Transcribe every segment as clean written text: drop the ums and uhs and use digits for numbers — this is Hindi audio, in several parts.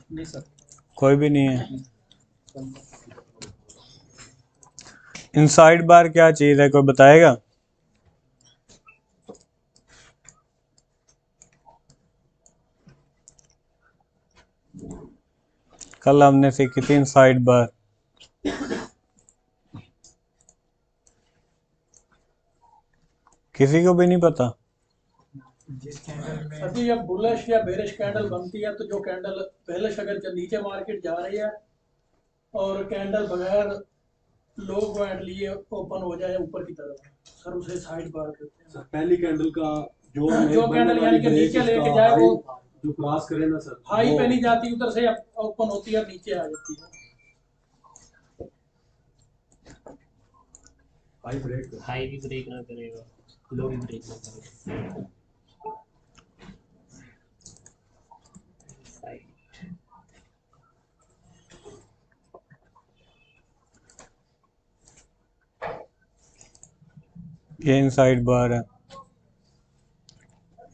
नहीं सर, कोई भी नहीं है। इनसाइड बार क्या चीज़ है, कोई बताएगा? कल हमने सीखी थी इनसाइड बार। किसी को भी नहीं पता? जिस कैंडल में सर जी जब बुलिश या बेरिश कैंडल बनती है तो जो कैंडल बेरिश अगर जब नीचे मार्केट जा रही है और कैंडल बगैर लो पॉइंट लिए ओपन हो जाए ऊपर की तरफ, सर उसे साइड बार कहते हैं। सर पहली कैंडल का जो जो कैंडल यानी कि नीचे लेके जाए वो जो क्रॉस करे ना सर, हाई पे नहीं जाती, उधर से ओपन होती है और नीचे आ जाती है। हाई भी ब्रेक ना करेगा, लो भी ब्रेक ना करेगा। ये इनसाइड बार है,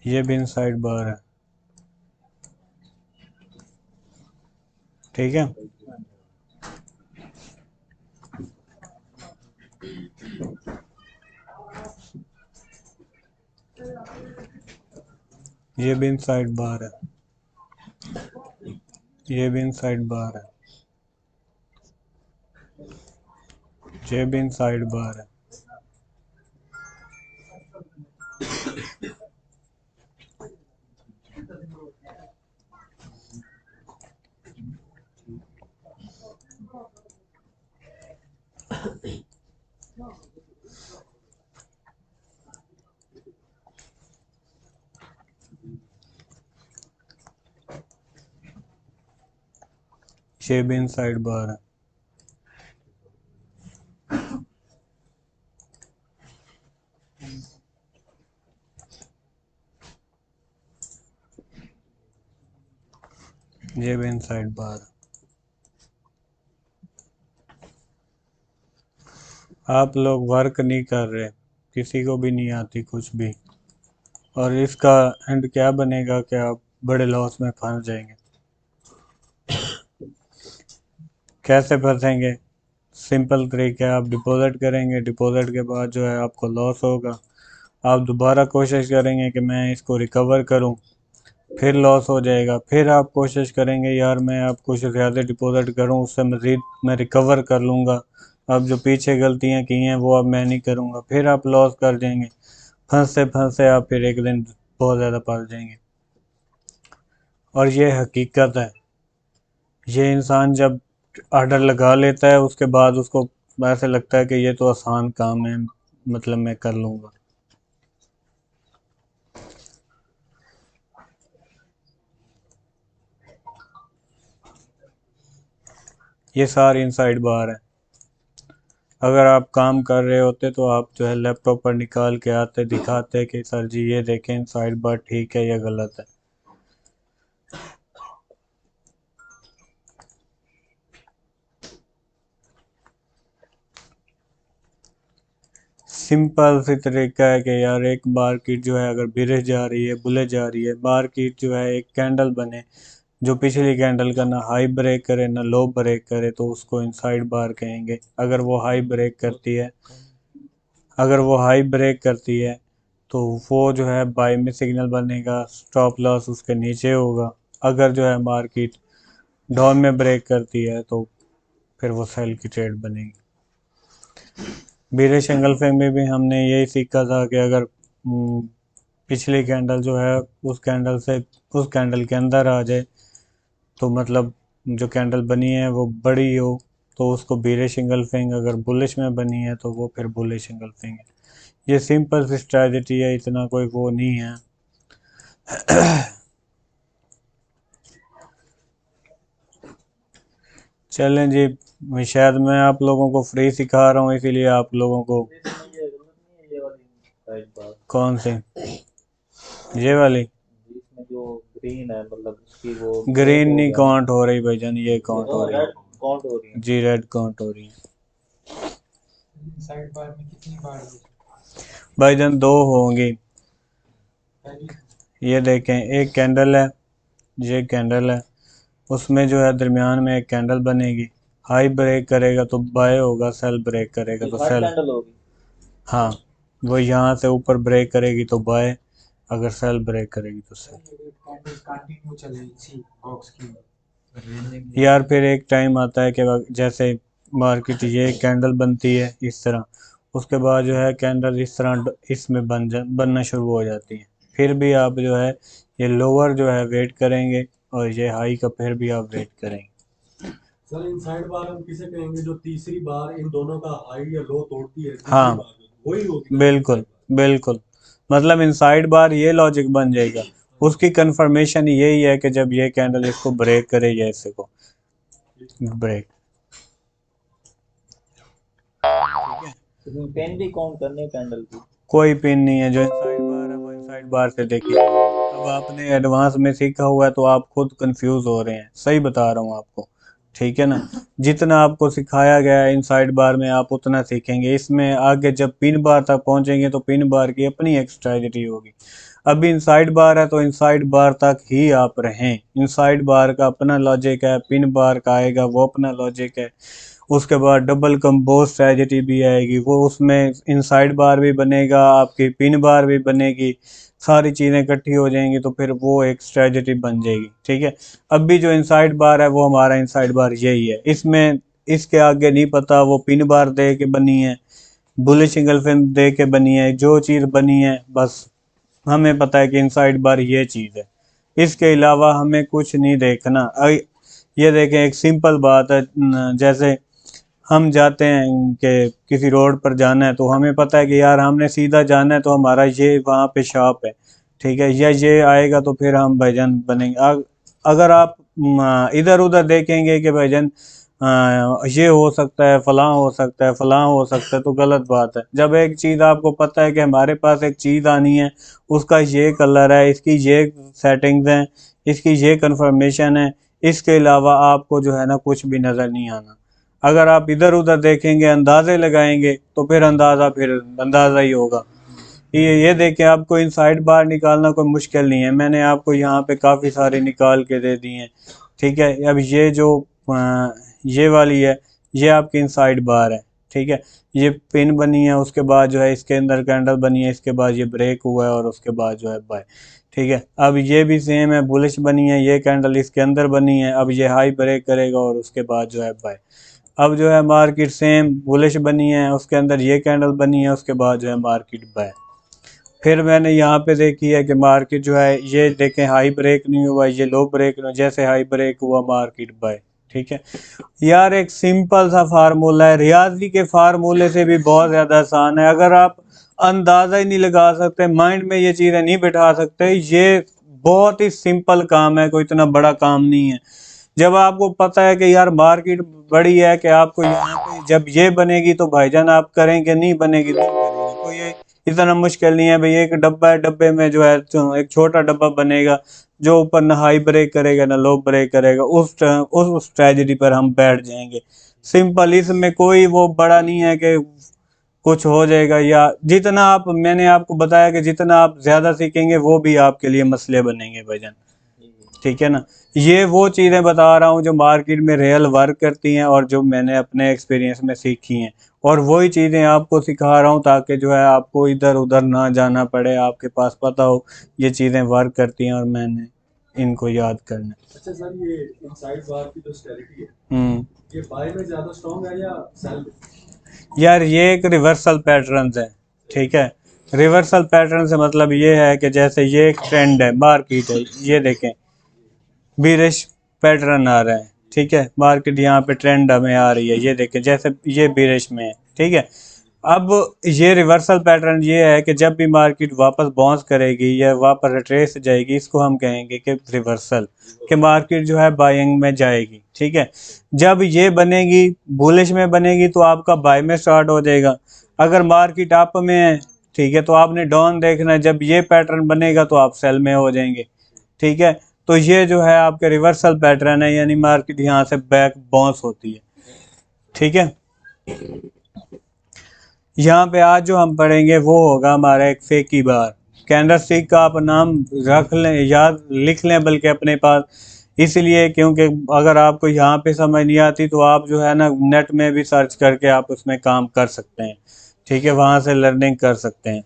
ये भी इनसाइड बार है। ठीक है, ये भी इनसाइड बार है, ये भी इनसाइड बार है, ये भी इनसाइड बार है। ये भी इनसाइड बार है। ये भी इनसाइड बार है। आप लोग वर्क नहीं कर रहे, किसी को भी नहीं आती कुछ भी, और इसका एंड क्या बनेगा कि आप बड़े लॉस में फंस जाएंगे। कैसे फंसेंगे? सिंपल तरीका है, आप डिपॉजिट करेंगे, डिपॉजिट के बाद जो है आपको लॉस होगा, आप दोबारा कोशिश करेंगे कि मैं इसको रिकवर करूं, फिर लॉस हो जाएगा, फिर आप कोशिश करेंगे यार मैं आप कुछ ज़्यादा डिपॉजिट करूं, उससे मज़ीद मैं रिकवर कर लूँगा, अब जो पीछे गलतियां की हैं वो अब मैं नहीं करूँगा, फिर आप लॉस कर जाएंगे। फंसते फंसते आप फिर एक दिन बहुत ज़्यादा फंस जाएंगे। और ये हकीकत है, ये इंसान जब ऑर्डर लगा लेता है उसके बाद उसको ऐसे लगता है कि ये तो आसान काम है, मतलब मैं कर लूँगा। ये सारी इनसाइड बार है। अगर आप काम कर रहे होते तो आप जो है लैपटॉप पर निकाल के आते, दिखाते कि सर जी ये देखें इनसाइड बार ठीक है या गलत है। सिंपल सी तरीका है कि यार एक मार्केट जो है अगर बिरह जा रही है, बुले जा रही है, मार्केट जो है एक कैंडल बने जो पिछली कैंडल का ना हाई ब्रेक करे ना लो ब्रेक करे तो उसको इनसाइड बार कहेंगे। अगर वो हाई ब्रेक करती है, अगर वो हाई ब्रेक करती है तो वो जो है बाय में सिग्नल बनेगा, स्टॉप लॉस उसके नीचे होगा। अगर जो है मार्केट डाउन में ब्रेक करती है तो फिर वो सेल की ट्रेड बनेगी। बीरे शेंगलफेंग में भी हमने यही सीखा था कि अगर पिछली कैंडल जो है उस कैंडल से उस कैंडल के अंदर आ जाए तो मतलब जो कैंडल बनी है वो बड़ी हो तो उसको बीरे शेंगलफेंग, अगर बुलिश में बनी है तो वो फिर बुलिश शेंगलफेंग है। ये सिंपल सी स्ट्रैटेजी है, इतना कोई वो नहीं है। चलें जी, शायद मैं आप लोगों को फ्री सिखा रहा हूँ इसीलिए आप लोगों को। कौन सी? ये वाली इसमें जो ग्रीन है मतलब उसकी वो ग्रीन नहीं काउंट हो रही भाईजान, ये काउंट हो रही है। काउंट हो रही है जी रेड काउंट हो रही है। साइड बार में कितनी बार होगी? भाईजान दो होंगी। पहली ये देखें एक कैंडल है, ये कैंडल है, उसमें जो है दरमियान में एक कैंडल बनेगी, हाई ब्रेक करेगा तो बाय होगा, सेल ब्रेक करेगा तो सेल। कैंडल होगी। हाँ, वो यहाँ से ऊपर ब्रेक करेगी तो बाय, अगर सेल ब्रेक करेगी तो सेल। कैंडल कंटिन्यू चले इसी बॉक्स की यार फिर एक टाइम आता है कि जैसे मार्केट ये कैंडल बनती है इस तरह, उसके बाद जो है कैंडल इस तरह इसमें बनना शुरू हो जाती है, फिर भी आप जो है ये लोअर जो है वेट करेंगे और ये हाई का फिर भी आप वेट करेंगे। सर इनसाइड बार हम किसे कहेंगे जो तीसरी बार इन दोनों का हाई या लो तोड़ती है, तीसरी हाँ, बार वही होगी। बिल्कुल बिल्कुल, मतलब इनसाइड बार ये लॉजिक बन जाएगा, उसकी कंफर्मेशन यही है कि जब ये कैंडल इसको ब्रेक करे या इसे को ब्रेक। पेन भी काउंट करने कैंडल की। कोई पिन नहीं है, जो इनसाइड बार है वो इनसाइड बार से देखिए। अब आपने एडवांस में सीखा हुआ है तो आप खुद कंफ्यूज हो रहे हैं, सही बता रहा हूँ आपको, ठीक है ना। जितना आपको सिखाया गया है इनसाइड बार में आप उतना सीखेंगे, इसमें आगे जब पिन बार तक पहुंचेंगे तो पिन बार की अपनी एक स्ट्रेटजी होगी। अभी इनसाइड बार है तो इनसाइड बार तक ही आप रहें, इनसाइड बार का अपना लॉजिक है, पिन बार का आएगा वो अपना लॉजिक है। उसके बाद डबल कंपोज स्ट्रेटजी भी आएगी, वो उसमें इनसाइड बार भी बनेगा, आपकी पिन बार भी बनेगी, सारी चीज़ें इकट्ठी हो जाएंगी तो फिर वो एक स्ट्रेटजी बन जाएगी, ठीक है। अभी जो इनसाइड बार है वो हमारा इनसाइड बार यही है, इसमें इसके आगे नहीं पता वो पिन बार दे के बनी है, बुलिश इंगल्फिन दे के बनी है, जो चीज़ बनी है बस हमें पता है कि इनसाइड बार ये चीज़ है, इसके अलावा हमें कुछ नहीं देखना। ये देखें एक सिंपल बात है, जैसे हम जाते हैं कि किसी रोड पर जाना है तो हमें पता है कि यार हमने सीधा जाना है तो हमारा ये वहाँ पे शॉप है, ठीक है, या ये आएगा तो फिर हम भाईजान बनेंगे। अगर आप इधर उधर देखेंगे कि भाईजान ये हो सकता है, फलां हो सकता है, फलां हो सकता है, तो गलत बात है। जब एक चीज़ आपको पता है कि हमारे पास एक चीज़ आनी है, उसका ये कलर है, इसकी ये सेटिंग्स हैं, इसकी ये कंफर्मेशन है, इसके अलावा आपको जो है ना कुछ भी नज़र नहीं आना। अगर आप इधर उधर देखेंगे, अंदाजे लगाएंगे तो फिर अंदाज़ा ही होगा। ये देखें, आपको इनसाइड बार निकालना कोई मुश्किल नहीं है, मैंने आपको यहाँ पे काफ़ी सारे निकाल के दे दिए हैं, ठीक है। अब ये जो ये वाली है ये आपकी इनसाइड बार है, ठीक है, ये पिन बनी है, उसके बाद जो है इसके अंदर कैंडल बनी है, इसके बाद ये ब्रेक हुआ है और उसके बाद जो है बाय, ठीक है। अब ये भी सेम है, बुलिश बनी है, ये कैंडल इसके अंदर बनी है, अब ये हाई ब्रेक करेगा और उसके बाद जो है बाय। अब जो है मार्केट सेम बुलिश बनी है, उसके अंदर ये कैंडल बनी है, उसके बाद जो है मार्केट बाय। फिर मैंने यहाँ पे देखी है कि मार्केट जो है ये देखें हाई ब्रेक नहीं हुआ, ये लो ब्रेक नहीं, जैसे हाई ब्रेक हुआ मार्केट बाय, ठीक है। यार एक सिंपल सा फार्मूला है, रियाजी के फार्मूले से भी बहुत ज़्यादा आसान है। अगर आप अंदाज़ा ही नहीं लगा सकते, माइंड में ये चीज़ें नहीं बिठा सकते, ये बहुत ही सिंपल काम है, कोई इतना बड़ा काम नहीं है। जब आपको पता है कि यार मार्केट बड़ी है कि आपको यहाँ पे जब ये बनेगी तो भाईजान आप करेंगे, नहीं बनेगी नहीं करेंगे, कोई ये इतना मुश्किल नहीं है भाई। एक डब्बा है, डब्बे में जो है एक छोटा डब्बा बनेगा जो ऊपर ना हाई ब्रेक करेगा ना लो ब्रेक करेगा, उस ट्रेजेडी पर हम बैठ जाएंगे। सिंपल, इसमें कोई वो बड़ा नहीं है कि कुछ हो जाएगा, या जितना आप, मैंने आपको बताया कि जितना आप ज़्यादा सीखेंगे वो भी आपके लिए मसले बनेंगे भाईजान, ठीक है ना। ये वो चीज़ें बता रहा हूँ जो मार्केट में रियल वर्क करती हैं और जो मैंने अपने एक्सपीरियंस में सीखी हैं, और वही चीज़ें आपको सिखा रहा हूँ ताकि जो है आपको इधर उधर ना जाना पड़े, आपके पास पता हो ये चीज़ें वर्क करती हैं और मैंने इनको याद करना। अच्छा सर, ये इनसाइड बार की जो स्ट्रेटजी है ये बाय में ज्यादा स्ट्रांग है या सेल में? यार ये एक रिवर्सल पैटर्न है, ठीक है। रिवर्सल पैटर्न से मतलब ये है कि जैसे ये एक ट्रेंड है, मार्केट है, ये देखें बीरिश पैटर्न आ रहा है, ठीक है, मार्केट यहाँ पे ट्रेंड हमें आ रही है, ये देखें जैसे ये बीरिश में है, ठीक है। अब ये रिवर्सल पैटर्न ये है कि जब भी मार्केट वापस बाउंस करेगी या वापस रिट्रेस जाएगी, इसको हम कहेंगे कि रिवर्सल, कि मार्केट जो है बाइंग में जाएगी, ठीक है। जब ये बनेगी, बुलिश में बनेगी तो आपका बाय में स्टार्ट हो जाएगा। अगर मार्केट अप में है, ठीक है, तो आपने डाउन देखना है, जब ये पैटर्न बनेगा तो आप सेल में हो जाएंगे, ठीक है। तो ये जो है आपके रिवर्सल पैटर्न है, यानी मार्केट यहाँ से बैक बाउंस होती है, ठीक है। यहाँ पे आज जो हम पढ़ेंगे वो होगा हमारा एक फेकी बार। कैंडलस्टिक का आप नाम रख लें, याद लिख लें बल्कि अपने पास, इसलिए क्योंकि अगर आपको यहाँ पे समझ नहीं आती तो आप जो है ना नेट में भी सर्च करके आप उसमें काम कर सकते हैं, ठीक है, वहाँ से लर्निंग कर सकते हैं।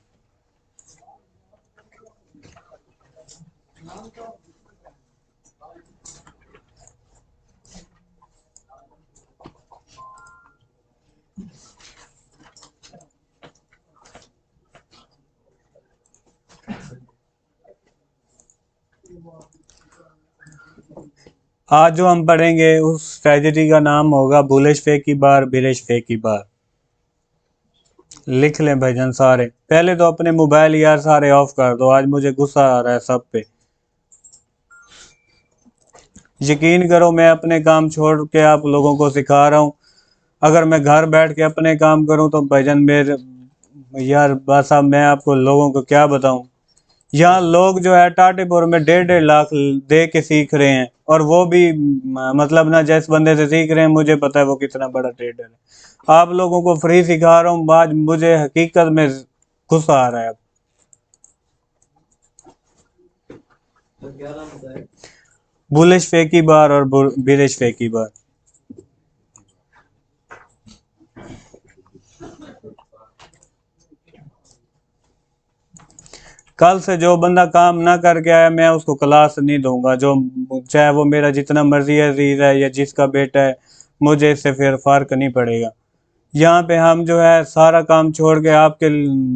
आज जो हम पढ़ेंगे उस ट्रेजेडी का नाम होगा बुलिश फे की बार, बिरिश फे की बार। लिख लें भाईजान सारे। पहले तो अपने मोबाइल यार सारे ऑफ कर दो, आज मुझे गुस्सा आ रहा है सब पे। यकीन करो मैं अपने काम छोड़ के आप लोगों को सिखा रहा हूँ। अगर मैं घर बैठ के अपने काम करूँ तो भाईजान मेरे यार बस अब मैं आपको लोगों को क्या बताऊँ। यहाँ लोग जो है टाटीपुर में 1.5 लाख दे के सीख रहे हैं, और वो भी मतलब ना जिस बंदे से सीख रहे हैं मुझे पता है वो कितना बड़ा ट्रेडर है। आप लोगों को फ्री सिखा रहा हूँ, आज मुझे हकीकत में गुस्सा आ रहा है। तो क्या नाम बताए? बुलिश फे की बार और बिरिश फे की बार। कल से जो बंदा काम ना करके आया मैं उसको क्लास नहीं दूंगा, जो चाहे वो मेरा जितना मर्जी अजीज है या जिसका बेटा है, मुझे इससे फिर फर्क नहीं पड़ेगा। यहाँ पे हम जो है सारा काम छोड़ के आपके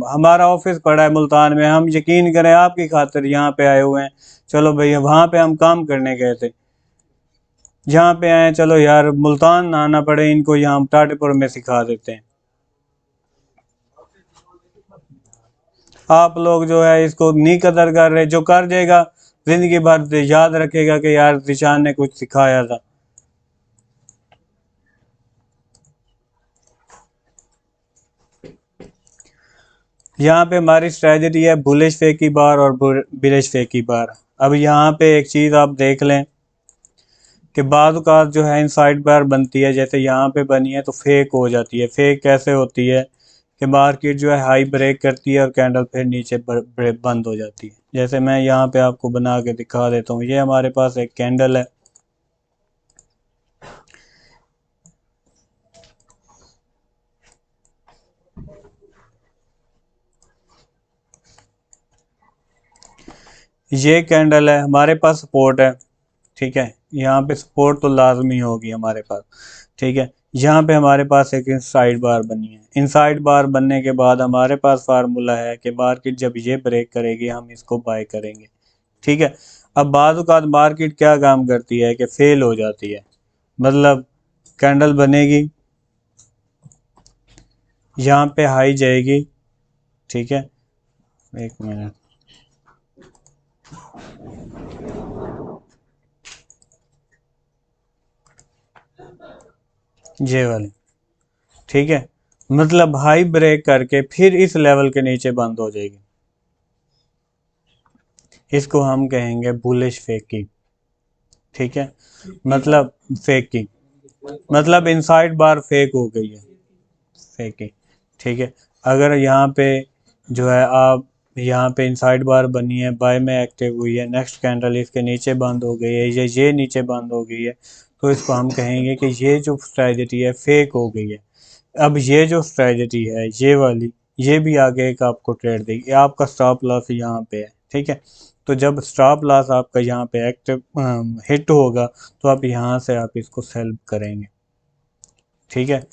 हमारा ऑफिस पड़ा है मुल्तान में, हम यकीन करें आपकी खातिर यहाँ पे आए हुए हैं। चलो भैया वहाँ पे हम काम करने गए थे, यहाँ पे आए, चलो यार मुल्तान ना आना पड़े इनको, यहाँ हम टाटीपुर में सिखा देते हैं। आप लोग जो है इसको नहीं कदर कर रहे, जो कर जाएगा जिंदगी भर याद रखेगा कि यार जिशान ने कुछ सिखाया था। यहाँ पे हमारी स्ट्रेटजी है बुलिश फे की बार और बिरिश फे की बार। अब यहाँ पे एक चीज़ आप देख लें कि बाद औक़ात जो है इनसाइड बार बनती है, जैसे यहाँ पे बनी है तो फेक हो जाती है। फेक कैसे होती है कि मार्केट जो है हाई ब्रेक करती है और कैंडल फिर नीचे बंद हो जाती है। जैसे मैं यहाँ पे आपको बना के दिखा देता हूँ, ये हमारे पास एक कैंडल है, ये कैंडल है, हमारे पास सपोर्ट है, ठीक है, यहाँ पे सपोर्ट तो लाजमी होगी हमारे पास, ठीक है। यहाँ पे हमारे पास एक इनसाइड बार बनी है, इनसाइड बार बनने के बाद हमारे पास फार्मूला है कि मार्केट जब ये ब्रेक करेगी हम इसको बाय करेंगे, ठीक है। अब बाद औक़ात मार्केट क्या काम करती है कि फेल हो जाती है, मतलब कैंडल बनेगी, यहाँ पे हाई जाएगी, ठीक है, एक मिनट, ये वाली, ठीक है, मतलब हाई ब्रेक करके फिर इस लेवल के नीचे बंद हो जाएगी। इसको हम कहेंगे बुलिश फेकी, ठीक है, मतलब फेकी मतलब इनसाइड बार फेक हो गई है, फेकी, ठीक है। अगर यहाँ पे जो है आप यहाँ पे इनसाइड बार बनी है, बाय में एक्टिव हुई है, नेक्स्ट कैंडल इसके नीचे बंद हो गई है, ये नीचे बंद हो गई है, तो इसको हम कहेंगे कि ये जो स्ट्रेटजी है फेक हो गई है। अब ये जो स्ट्रेटजी है ये वाली, ये भी आगे एक आपको ट्रेड देगी, आपका स्टॉप लॉस यहाँ पे है, ठीक है। तो जब स्टॉप लॉस आपका यहाँ पे एक्टिव हिट होगा तो आप यहाँ से आप इसको सेल करेंगे, ठीक है।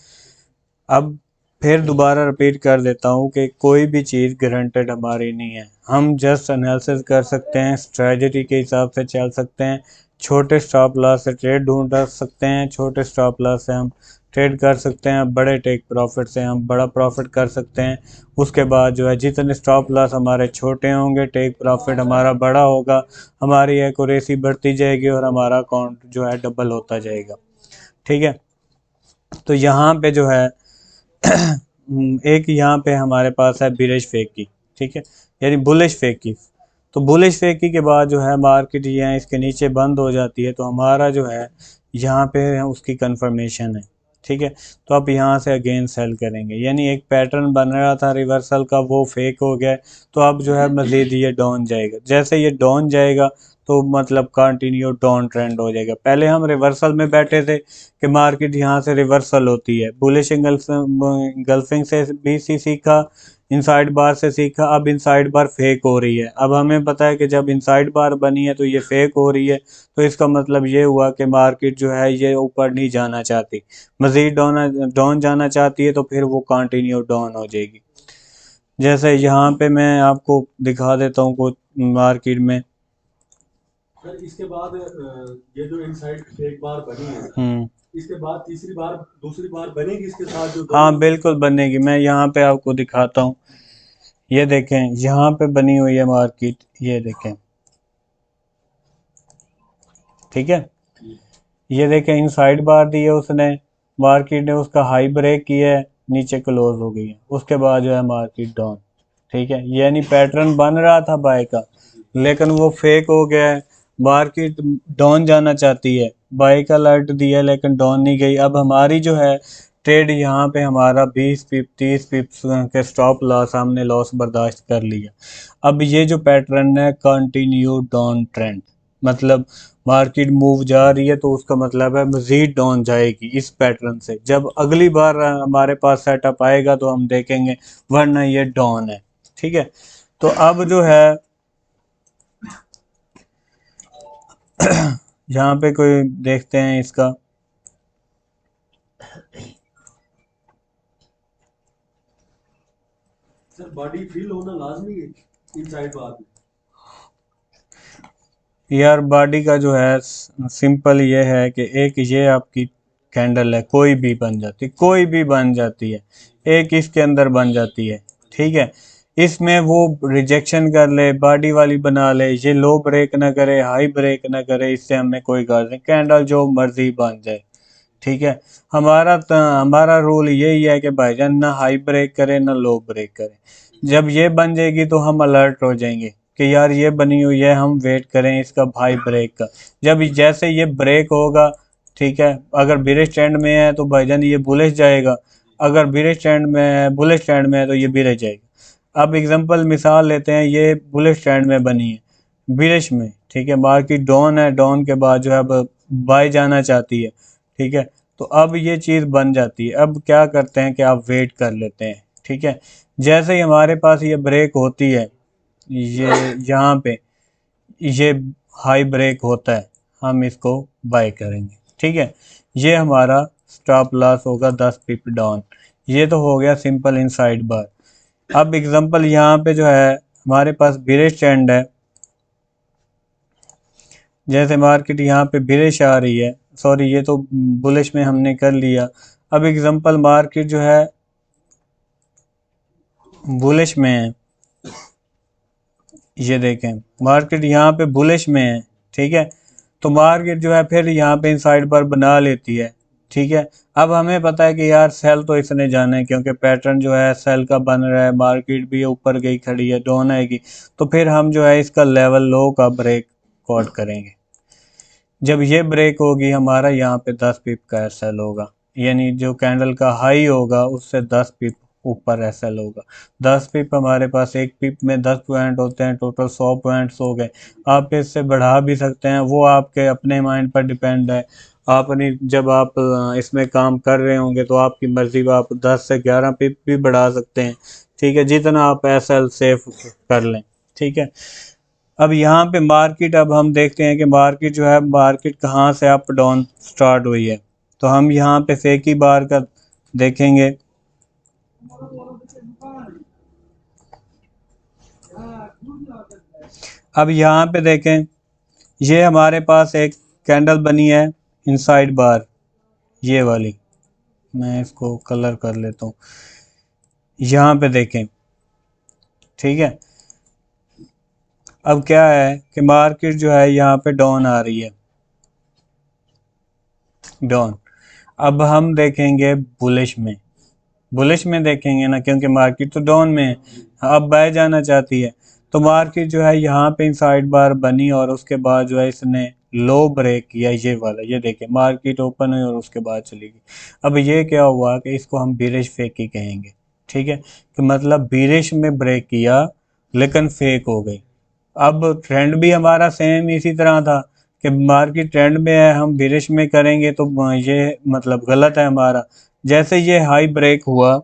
अब फिर दोबारा रिपीट कर देता हूँ कि कोई भी चीज़ गारंटेड हमारी नहीं है, हम जस्ट एनालिसिस कर सकते हैं, स्ट्रेटजी के हिसाब से चल सकते हैं, छोटे स्टॉप लॉस से ट्रेड ढूंढ सकते हैं, छोटे स्टॉप लॉस से हम ट्रेड कर सकते हैं, बड़े टेक प्रॉफिट से हम बड़ा प्रॉफिट कर सकते हैं। उसके बाद जो है जितने स्टॉप लॉस हमारे छोटे होंगे टेक प्रॉफिट हमारा बड़ा होगा, हमारी एक्यूरेसी बढ़ती जाएगी और हमारा अकाउंट जो है डबल होता जाएगा, ठीक है। तो यहाँ पे जो है एक यहाँ पे हमारे पास है बिरिश फेकी, ठीक है, यानी बुलिश फेकी। तो बुलिश फेकी के बाद जो है मार्केट ये इसके नीचे बंद हो जाती है, तो हमारा जो है यहाँ पे उसकी कंफर्मेशन है, ठीक है। तो आप यहाँ से अगेन सेल करेंगे, यानी एक पैटर्न बन रहा था रिवर्सल का वो फेक हो गया, तो अब जो है मज़ीद ये डाउन जाएगा, जैसे ये डाउन जाएगा तो मतलब कंटिन्यू डाउन ट्रेंड हो जाएगा। पहले हम रिवर्सल में बैठे थे कि मार्केट यहाँ से रिवर्सल होती है, बुलिश इंगल्फिंग से भी सीखा, इनसाइड बार से सीखा, अब इनसाइड बार फेक हो रही है। अब हमें पता है कि जब इनसाइड बार बनी है तो ये फेक हो रही है, तो इसका मतलब ये हुआ कि मार्केट जो है ये ऊपर नहीं जाना चाहती, मज़ीद डाउन जाना चाहती है, तो फिर वो कंटिन्यू डाउन हो जाएगी। जैसे यहाँ पे मैं आपको दिखा देता हूँ कुछ मार्केट में। सर इसके बाद ये जो इनसाइड एक बार बनी है, इसके बाद तीसरी बार दूसरी बार बनेगी इसके साथ जो हाँ बिल्कुल बनेगी, मैं यहाँ पे आपको दिखाता हूँ। ये देखें यहाँ पे बनी हुई है मार्केट, ये देखें, ठीक है, ये देखें इनसाइड बार दी है उसने, मार्केट ने उसका हाई ब्रेक किया है, नीचे क्लोज हो गई है, उसके बाद जो है मार्केट डाउन, ठीक है। यानी पैटर्न बन रहा था बाय का, लेकिन वो फेक हो गया है, मार्केट डाउन जाना चाहती है, बाय का अलर्ट दिया लेकिन डाउन नहीं गई। अब हमारी जो है ट्रेड यहाँ पे हमारा 20 पिप 30 पिप्स के स्टॉप लॉस, हमने लॉस बर्दाश्त कर लिया। अब ये जो पैटर्न है कंटिन्यू डाउन ट्रेंड, मतलब मार्केट मूव जा रही है तो उसका मतलब है मज़ीद डाउन जाएगी इस पैटर्न से। जब अगली बार हमारे पास सेटअप आएगा तो हम देखेंगे, वरना ये डाउन है, ठीक है। तो अब जो है यहाँ पे कोई देखते हैं इसका, सर बॉडी फील होना लाजमी है इनसाइड बार में। यार बॉडी का जो है सिंपल ये है कि एक ये आपकी कैंडल है, कोई भी बन जाती, कोई भी बन जाती है, एक इसके अंदर बन जाती है, ठीक है। इसमें वो रिजेक्शन कर ले, बॉडी वाली बना ले, ये लो ब्रेक ना करे, हाई ब्रेक ना करे, इससे हमें कोई गर्ज नहीं, कैंडल जो मर्जी बन जाए, ठीक है। हमारा रूल यही है कि भाईजान ना हाई ब्रेक करे ना लो ब्रेक करे। जब ये बन जाएगी तो हम अलर्ट हो जाएंगे कि यार ये बनी हुई है, हम वेट करें इसका हाई ब्रेक का। जब जैसे ये ब्रेक होगा, ठीक है, अगर बिरिश ट्रेंड में है तो भाईजान ये बुलिश जाएगा, अगर बिरिश ट्रेंड में है, बुलिश ट्रेंड में है तो ये बिरिश जाएगा। अब एग्जांपल मिसाल लेते हैं, ये बुलिश ट्रेंड में बनी है, बिरिश में, ठीक है, मार्केट डाउन है, डाउन के बाद जो है अब बाय जाना चाहती है, ठीक है। तो अब ये चीज़ बन जाती है, अब क्या करते हैं कि आप वेट कर लेते हैं, ठीक है। जैसे ही हमारे पास ये ब्रेक होती है, ये यहाँ पे ये हाई ब्रेक होता है, हम इसको बाय करेंगे, ठीक है। ये हमारा स्टॉप लॉस होगा 10 पिप डाउन। ये तो हो गया सिंपल इनसाइड बार। अब एग्जांपल यहाँ पे जो है हमारे पास बिरिश ट्रेंड है, जैसे मार्केट यहाँ पे बिरिश आ रही है, सॉरी ये तो बुलिश में हमने कर लिया। अब एग्जांपल मार्केट जो है बुलिश में है, ये देखें मार्केट यहाँ पे बुलिश में है, ठीक है। तो मार्केट जो है फिर यहाँ पे इनसाइड बार बना लेती है, ठीक है। अब हमें पता है कि यार सेल तो इसने जाना है, क्योंकि पैटर्न जो है सेल का बन रहा है, मार्केट भी ऊपर गई खड़ी है, डाउन आएगी, तो फिर हम जो है इसका लेवल लो का ब्रेक आउट करेंगे। जब ये ब्रेक होगी हमारा यहाँ पे 10 पिप का एसएल होगा, यानी जो कैंडल का हाई होगा उससे 10 पिप ऊपर एसएल होगा। 10 पिप हमारे पास, एक पिप में 10 पॉइंट होते हैं, टोटल 100 पॉइंट्स हो गए। आप इससे बढ़ा भी सकते हैं, वो आपके अपने माइंड पर डिपेंड है। आपने जब आप इसमें काम कर रहे होंगे तो आपकी मर्जी, आप 10 से 11 पिप भी बढ़ा सकते हैं, ठीक है, जितना आप एसएल सेफ कर लें, ठीक है। अब यहाँ पे मार्केट, अब हम देखते हैं कि मार्केट जो है, मार्केट कहाँ से अप डाउन स्टार्ट हुई है। तो हम यहाँ पे फेक ही बार का देखेंगे, अब यहाँ पे देखें, ये हमारे पास एक कैंडल बनी है इनसाइड बार, ये वाली, मैं इसको कलर कर लेता हूँ, यहाँ पे देखें, ठीक है। अब क्या है कि मार्केट जो है यहाँ पे डाउन आ रही है, डाउन। अब हम देखेंगे बुलिश में, बुलिश में देखेंगे ना, क्योंकि मार्केट तो डाउन में है, अब बाय जाना चाहती है। तो मार्केट जो है यहाँ पे इनसाइड बार बनी और उसके बाद जो है इसने लो ब्रेक किया, ये वाला, ये देखें मार्केट ओपन हुई और उसके बाद चली गई। अब ये क्या हुआ कि इसको हम बीरिश फेक ही कहेंगे, ठीक है, कि मतलब बीरिश में ब्रेक किया लेकिन फेक हो गई, अब ट्रेंड भी हमारा सेम इसी तरह था कि मार्केट ट्रेंड में है, हम बिरिश में करेंगे तो ये मतलब गलत है हमारा। जैसे ये हाई ब्रेक हुआ,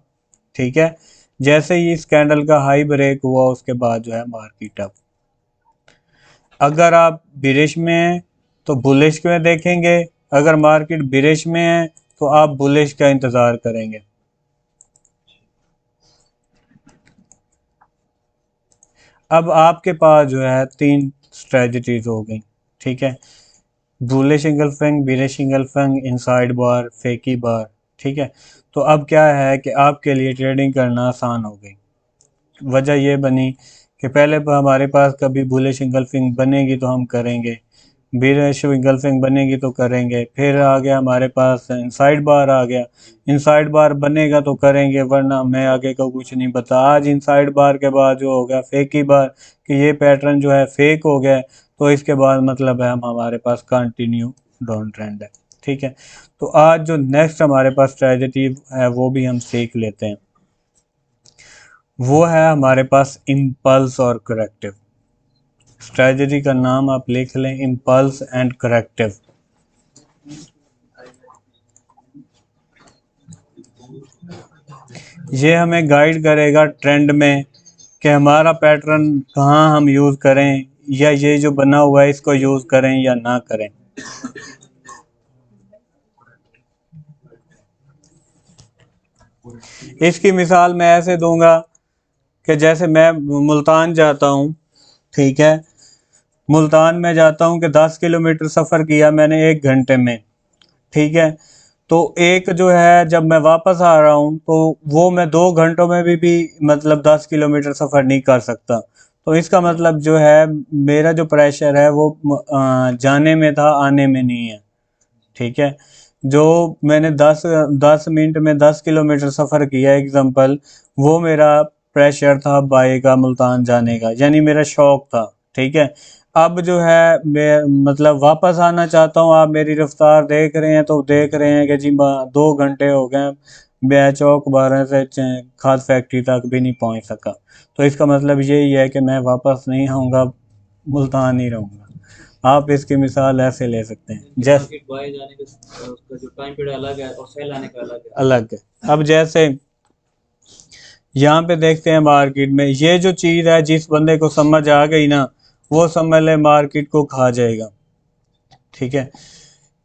ठीक है, जैसे ही इस कैंडल का हाई ब्रेक हुआ उसके बाद जो है मार्केट अब, अगर आप बिरिश में हैं तो बुलिश में देखेंगे, अगर मार्केट बिरिश में है तो आप बुलिश का इंतज़ार करेंगे। अब आपके पास जो है 3 स्ट्रेटजीज हो गई, ठीक है, bullish engulfing, bearish engulfing, inside bar, fakey bar, ठीक है। तो अब क्या है कि आपके लिए ट्रेडिंग करना आसान हो गई। वजह ये बनी कि पहले हमारे पास कभी बुलिश इंगल्फिंग बनेगी तो हम करेंगे, बिरिश इंगल्फिंग बनेगी तो करेंगे, फिर आ गया हमारे पास इनसाइड बार आ गया, इनसाइड बार बनेगा तो करेंगे वरना हमें आगे का कुछ नहीं पता। आज इनसाइड बार के बाद जो हो गया फेकी बार कि ये पैटर्न जो है फेक हो गया, तो इसके बाद मतलब है हमारे पास कंटिन्यू डाउन ट्रेंड है, ठीक है। तो आज जो नेक्स्ट हमारे पास स्ट्रेटजी है वो भी हम सीख लेते हैं, वो है हमारे पास इम्पल्स और करेक्टिव। स्ट्रेटजी का नाम आप लिख लें, इम्पल्स एंड करेक्टिव। ये हमें गाइड करेगा ट्रेंड में कि हमारा पैटर्न कहाँ हम यूज़ करें, या ये जो बना हुआ है इसको यूज़ करें या ना करें। इसकी मिसाल मैं ऐसे दूंगा कि जैसे मैं मुल्तान जाता हूँ, ठीक है, मुल्तान में जाता हूँ कि 10 किलोमीटर सफ़र किया मैंने 1 घंटे में, ठीक है। तो एक जो है जब मैं वापस आ रहा हूँ तो वो मैं 2 घंटों में भी मतलब 10 किलोमीटर सफ़र नहीं कर सकता। तो इसका मतलब जो है मेरा जो प्रेशर है वो जाने में था, आने में नहीं है, ठीक है। जो मैंने 10 मिनट में 10 किलोमीटर सफ़र किया एग्जांपल, वो मेरा प्रेशर था बाई का मुल्तान जाने का, यानी मेरा शौक था, ठीक है। अब जो है मैं मतलब वापस आना चाहता हूँ, आप मेरी रफ्तार देख रहे हैं तो देख रहे हैं कि जी 2 घंटे हो गए, मैं चौक 12 से खाद फैक्ट्री तक भी नहीं पहुँच सका। तो इसका मतलब यही है कि मैं वापस नहीं आऊँगा, मुल्तान ही रहूँगा। आप इसकी मिसाल ऐसे ले सकते हैं, जैसे मार्केट बाय जाने का उसका जो टाइम पीरियड अलग है और सेल आने का अलग है। अलग है। अब जैसे यहाँ पे देखते हैं मार्केट में ये जो चीज़ है, जिस बंदे को समझ आ गई ना वो समझ ले मार्केट को खा जाएगा, ठीक है।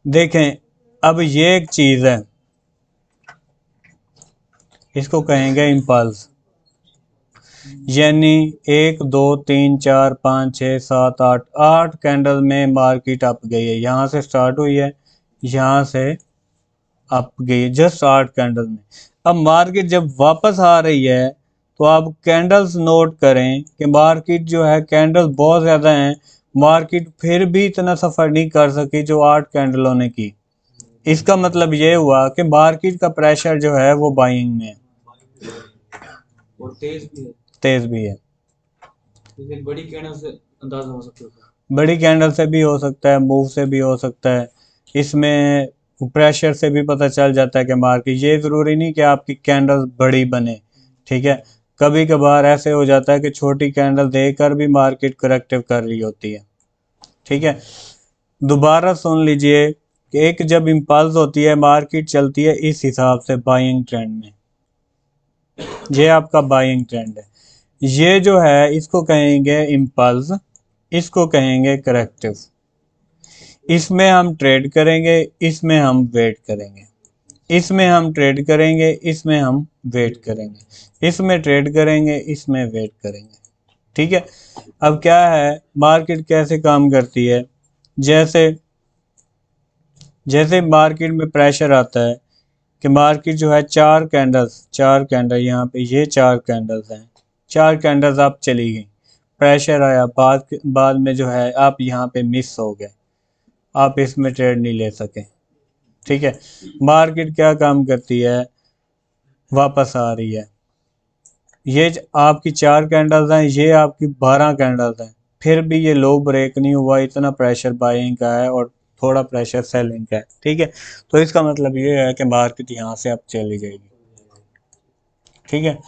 देखें अब ये एक चीज़ है, इसको कहेंगे इम्पल्स, यानी 1 2 3 4 5 6 7 8 कैंडल में मार्केट अप गई है, यहाँ से स्टार्ट हुई है, यहाँ से अप गई है जस्ट 8 कैंडल में। अब मार्केट जब वापस आ रही है तो आप कैंडल्स नोट करें कि मार्केट जो है कैंडल्स बहुत ज़्यादा हैं, मार्केट फिर भी इतना सफ़र नहीं कर सकी जो 8 कैंडलों ने की। इसका मतलब ये हुआ कि मार्केट का प्रेशर जो है वो बाइंग में है और तेज भी है, तेज़ भी है। लेकिन बड़ी कैंडल से अंदाजा हो सकता है। बड़ी कैंडल से भी हो सकता है, मूव से भी हो सकता है, इसमें प्रेशर से भी पता चल जाता है कि मार्केट, ये ज़रूरी नहीं कि आपकी कैंडल बड़ी बने, ठीक है। कभी कभार ऐसे हो जाता है कि छोटी कैंडल देकर भी मार्केट करेक्टिव कर रही होती है, ठीक है। दोबारा सुन लीजिए कि एक जब इम्पल्स होती है मार्केट चलती है इस हिसाब से बाइंग ट्रेंड में, ये आपका बाइंग ट्रेंड है। ये जो है इसको कहेंगे इम्पल्स, इसको कहेंगे करेक्टिव। इसमें हम ट्रेड करेंगे, इसमें हम वेट करेंगे, इसमें हम ट्रेड करेंगे, इसमें हम वेट करेंगे, इसमें ट्रेड करेंगे, इसमें वेट करेंगे, ठीक है। अब क्या है मार्केट कैसे काम करती है, जैसे जैसे मार्केट में प्रेशर आता है कि मार्केट जो है 4 कैंडल यहाँ पे, ये 4 कैंडल्स हैं, 4 कैंडल्स आप चली गई, प्रेशर आया, बाद में जो है आप यहाँ पे मिस हो गए, आप इसमें ट्रेड नहीं ले सके, ठीक है। मार्केट क्या काम करती है, वापस आ रही है, ये आपकी 4 कैंडल्स हैं, ये आपकी 12 कैंडल्स हैं, फिर भी ये लो ब्रेक नहीं हुआ, इतना प्रेशर बाइंग का है और थोड़ा प्रेशर सेलिंग का है, ठीक है। तो इसका मतलब ये है कि मार्केट यहाँ से अब चली जाएगी, ठीक है।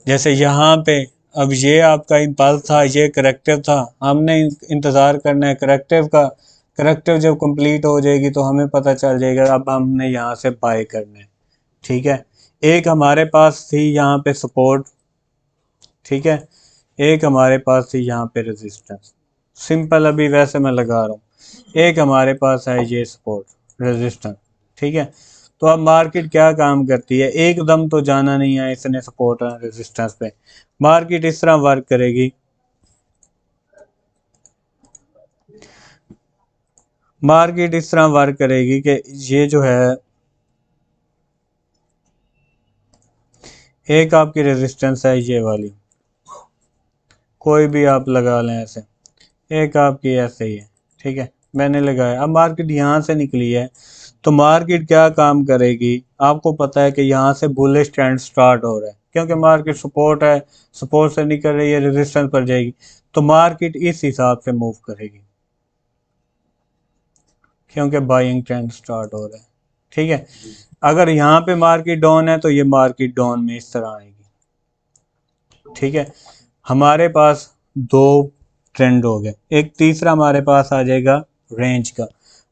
जैसे यहाँ पे अब ये आपका इम्पल्स था, ये करेक्टिव था, हमने इंतज़ार करना है करेक्टिव का। करेक्टिव जब कंप्लीट हो जाएगी तो हमें पता चल जाएगा अब हमने यहाँ से बाय करना है। ठीक है, एक हमारे पास थी यहाँ पे सपोर्ट, ठीक है, एक हमारे पास थी यहाँ पे रेजिस्टेंस। सिंपल अभी वैसे मैं लगा रहा हूँ, एक हमारे पास है ये सपोर्ट रेजिस्टेंस। ठीक है, तो अब मार्केट क्या काम करती है, एकदम तो जाना नहीं है इसने सपोर्ट और रेजिस्टेंस पे। मार्केट इस तरह वर्क करेगी, मार्केट इस तरह वर्क करेगी कि ये जो है एक आपकी रेजिस्टेंस है ये वाली, कोई भी आप लगा लें ऐसे, एक आपकी ऐसे ही है। ठीक है, मैंने लगाया, अब मार्केट यहाँ से निकली है तो मार्केट क्या काम करेगी, आपको पता है कि यहाँ से बुलिश ट्रेंड स्टार्ट हो रहा है क्योंकि मार्केट सपोर्ट है, सपोर्ट से निकल रही है, रेजिस्टेंस पर जाएगी तो मार्केट इस हिसाब से मूव करेगी क्योंकि बाइंग ट्रेंड स्टार्ट हो रहा है। ठीक है, अगर यहाँ पे मार्केट डाउन है तो ये मार्केट डाउन में इस तरह आएगी। ठीक है, हमारे पास दो ट्रेंड हो गए, एक तीसरा हमारे पास आ जाएगा रेंज का।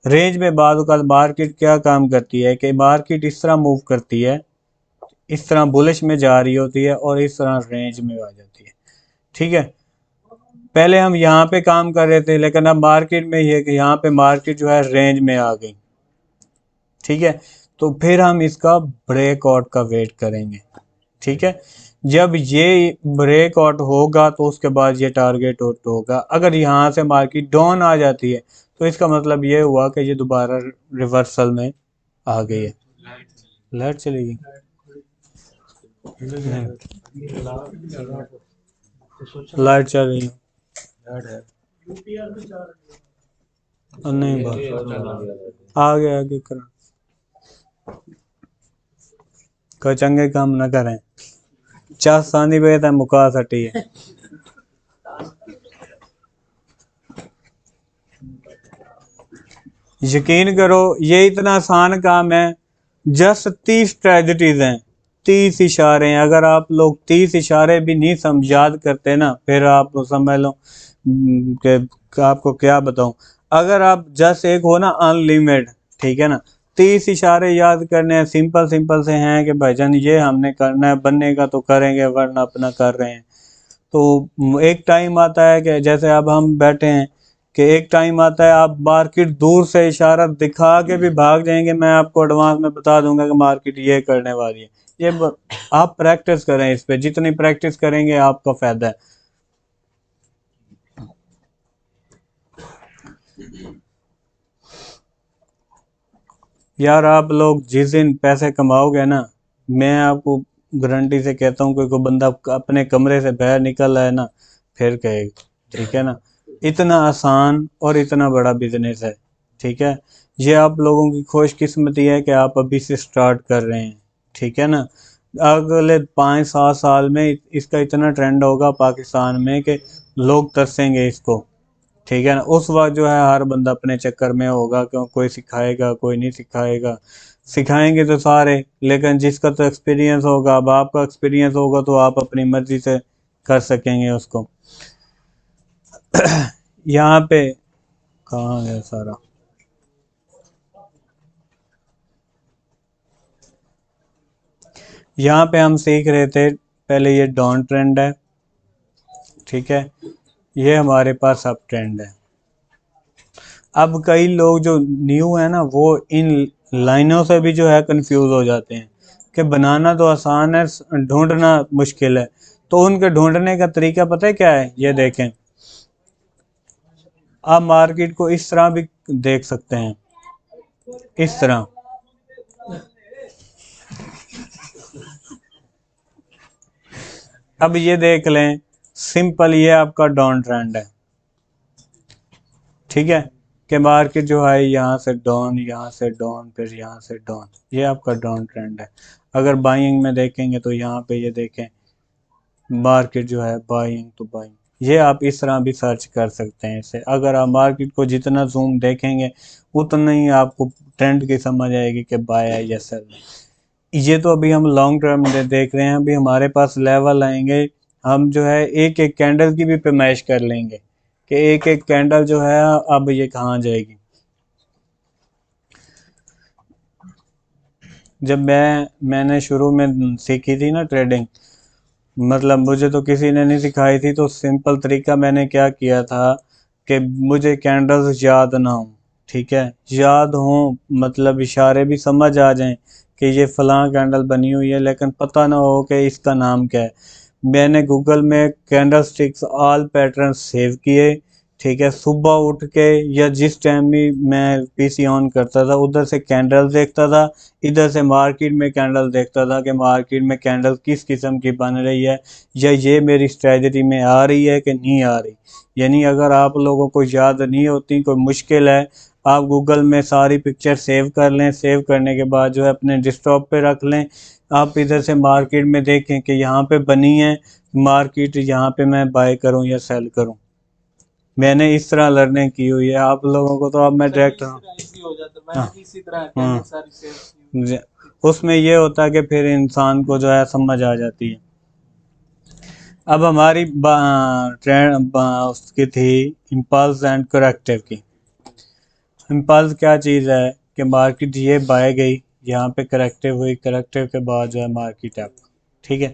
रेंज में बाद का मार्केट क्या काम करती है कि मार्केट इस तरह मूव करती है, इस तरह बुलिश में जा रही होती है और इस तरह रेंज में आ जाती है। ठीक है, पहले हम यहाँ पे काम कर रहे थे लेकिन अब मार्केट में ये कि यहाँ पे मार्केट जो है रेंज में आ गई। ठीक है, तो फिर हम इसका ब्रेकआउट का वेट करेंगे। ठीक है, जब ये ब्रेकआउट होगा तो उसके बाद ये टारगेट आउट होगा। अगर यहाँ से मार्केट डाउन आ जाती है तो इसका मतलब ये हुआ कि ये दोबारा रिवर्सल में आ गई है। लाइट चली गई, लाइट चल रही है नहीं, बात आगे आगे करा कोई चंगे काम ना करें, चाह सानी पे तो मुका सटी है। यकीन करो ये इतना आसान काम है, जस्ट 30 स्ट्रेटजीज हैं, 30 इशारे हैं। अगर आप लोग 30 इशारे भी नहीं समझ याद करते ना फिर आप समझ लो कि आपको क्या बताऊं। अगर आप जस्ट एक हो ना अनलिमिटेड, ठीक है ना, 30 इशारे याद करने हैं, सिंपल सिंपल से हैं कि भाईजान ये हमने करना है, बनने का तो करेंगे वरना अपना कर रहे हैं। तो एक टाइम आता है कि जैसे अब हम बैठे हैं कि एक टाइम आता है आप मार्केट दूर से इशारा दिखा के भी भाग जाएंगे, मैं आपको एडवांस में बता दूंगा कि मार्केट ये करने वाली है। ये आप प्रैक्टिस करें, इस पे जितनी प्रैक्टिस करेंगे आपका फायदा है। यार आप लोग जिस दिन पैसे कमाओगे ना, मैं आपको गारंटी से कहता हूँ कोई बंदा अपने कमरे से बाहर निकल रहा है ना फिर कहेगा। ठीक है ना, इतना आसान और इतना बड़ा बिजनेस है। ठीक है, ये आप लोगों की खुशकिस्मती है कि आप अभी से स्टार्ट कर रहे हैं। ठीक है ना, अगले 5-7 साल में इसका इतना ट्रेंड होगा पाकिस्तान में कि लोग तरसेंगे इसको। ठीक है ना, उस वक्त जो है हर बंदा अपने चक्कर में होगा, क्यों कोई सिखाएगा कोई नहीं सिखाएगा, सिखाएंगे तो सारे, लेकिन जिसका तो एक्सपीरियंस होगा, अब आपका एक्सपीरियंस होगा तो आप अपनी मर्जी से कर सकेंगे उसको। यहाँ पे कहाँ है सारा, यहाँ पे हम सीख रहे थे पहले ये डाउन ट्रेंड है। ठीक है, ये हमारे पास अप ट्रेंड है। अब कई लोग जो न्यू है ना वो इन लाइनों से भी जो है कंफ्यूज हो जाते हैं कि बनाना तो आसान है, ढूंढना मुश्किल है। तो उनके ढूंढने का तरीका पता है क्या है, ये देखें, आप मार्केट को इस तरह भी देख सकते हैं, इस तरह। अब ये देख लें, सिंपल ये आपका डाउन ट्रेंड है। ठीक है, कि मार्केट जो है यहाँ से डाउन, यहाँ से डाउन, फिर यहाँ से डाउन, ये आपका डाउन ट्रेंड है। अगर बाइंग में देखेंगे तो यहाँ पे ये देखें मार्केट जो है बाइंग तो बाइंग, ये आप इस तरह भी सर्च कर सकते हैं इसे। अगर आप मार्केट को जितना जूम देखेंगे उतना ही आपको ट्रेंड की समझ आएगी कि बाय है या सेल है। ये तो अभी हम लॉन्ग टर्म में देख रहे हैं, अभी हमारे पास लेवल आएंगे, हम जो है एक एक कैंडल की भी पैमाइश कर लेंगे कि एक एक कैंडल जो है अब ये कहाँ जाएगी। जब मैंने शुरू में सीखी थी ना ट्रेडिंग, मतलब मुझे तो किसी ने नहीं सिखाई थी, तो सिंपल तरीका मैंने क्या किया था कि मुझे कैंडल्स याद ना हो, ठीक है, याद हो मतलब इशारे भी समझ आ जाएं कि ये फलां कैंडल बनी हुई है, लेकिन पता ना हो कि इसका नाम क्या है। मैंने गूगल में candle sticks all pattern save किए, ठीक है, सुबह उठ के या जिस टाइम भी मैं पीसी ऑन करता था उधर से कैंडल देखता था, इधर से मार्केट में कैंडल देखता था कि मार्केट में कैंडल किस किस्म की बन रही है, या ये मेरी स्ट्रेटजी में आ रही है कि नहीं आ रही। यानी अगर आप लोगों को याद नहीं होती, कोई मुश्किल है, आप गूगल में सारी पिक्चर सेव कर लें, सेव करने के बाद जो है अपने डेस्कटॉप पे रख लें। आप इधर से मार्केट में देखें कि यहाँ पे बनी है मार्केट, यहाँ पे मैं बाय करूँ या सेल करूँ। मैंने इस तरह लर्निंग की हुई है। आप लोगों को तो अब मैं डायरेक्ट इजी हो जाता है, हाँ मैंने भी इसी तरह हाँ कैंडल सारी सेव जे- उसमें ये होता है कि फिर इंसान को जो है समझ आ जाती है। अब हमारी ट्रेंड उसकी थी इम्पल्स एंड करेक्टिव की। इम्पल्स क्या चीज़ है कि मार्केट ये बाय गई, यहाँ पे करेक्टिव हुई, करेक्टिव के बाद जो है मार्केट अप, ठीक है,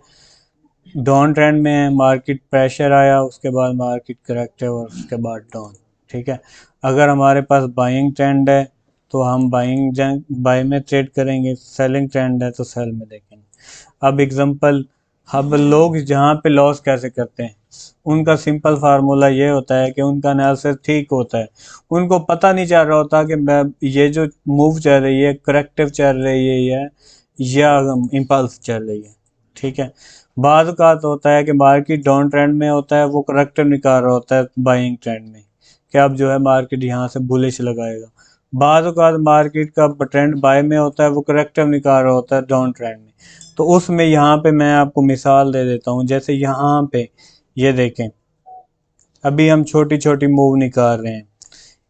डाउन ट्रेंड में है, मार्केट प्रेशर आया, उसके बाद मार्केट करेक्टिव और उसके बाद डाउन, ठीक है। अगर हमारे पास बाइंग ट्रेंड है तो हम बाय में ट्रेड करेंगे, सेलिंग ट्रेंड है तो सेल में देखेंगे। अब एग्जांपल, अब लोग जहाँ पे लॉस कैसे करते हैं, उनका सिंपल फार्मूला ये होता है कि उनका एनालिसिस ठीक होता है, उनको पता नहीं चल रहा होता कि मैं ये जो मूव चल रही है करेक्टिव चल रही है या इम्पल्स चल रही है, ठीक है। बाद का तो होता है कि मार्केट डाउन ट्रेंड में होता है, वो करेक्टिव निकाल रहा होता है बाइंग ट्रेंड में, कि अब जो है मार्केट यहाँ से बुलिश लगाएगा। बाद का मार्केट का ट्रेंड बाय में होता है, वो करेक्टिव निकाल रहा होता है डाउन ट्रेंड में। तो उसमें यहाँ पे मैं आपको मिसाल दे देता हूँ, जैसे यहाँ पे ये देखें, अभी हम छोटी छोटी मूव निकाल रहे हैं,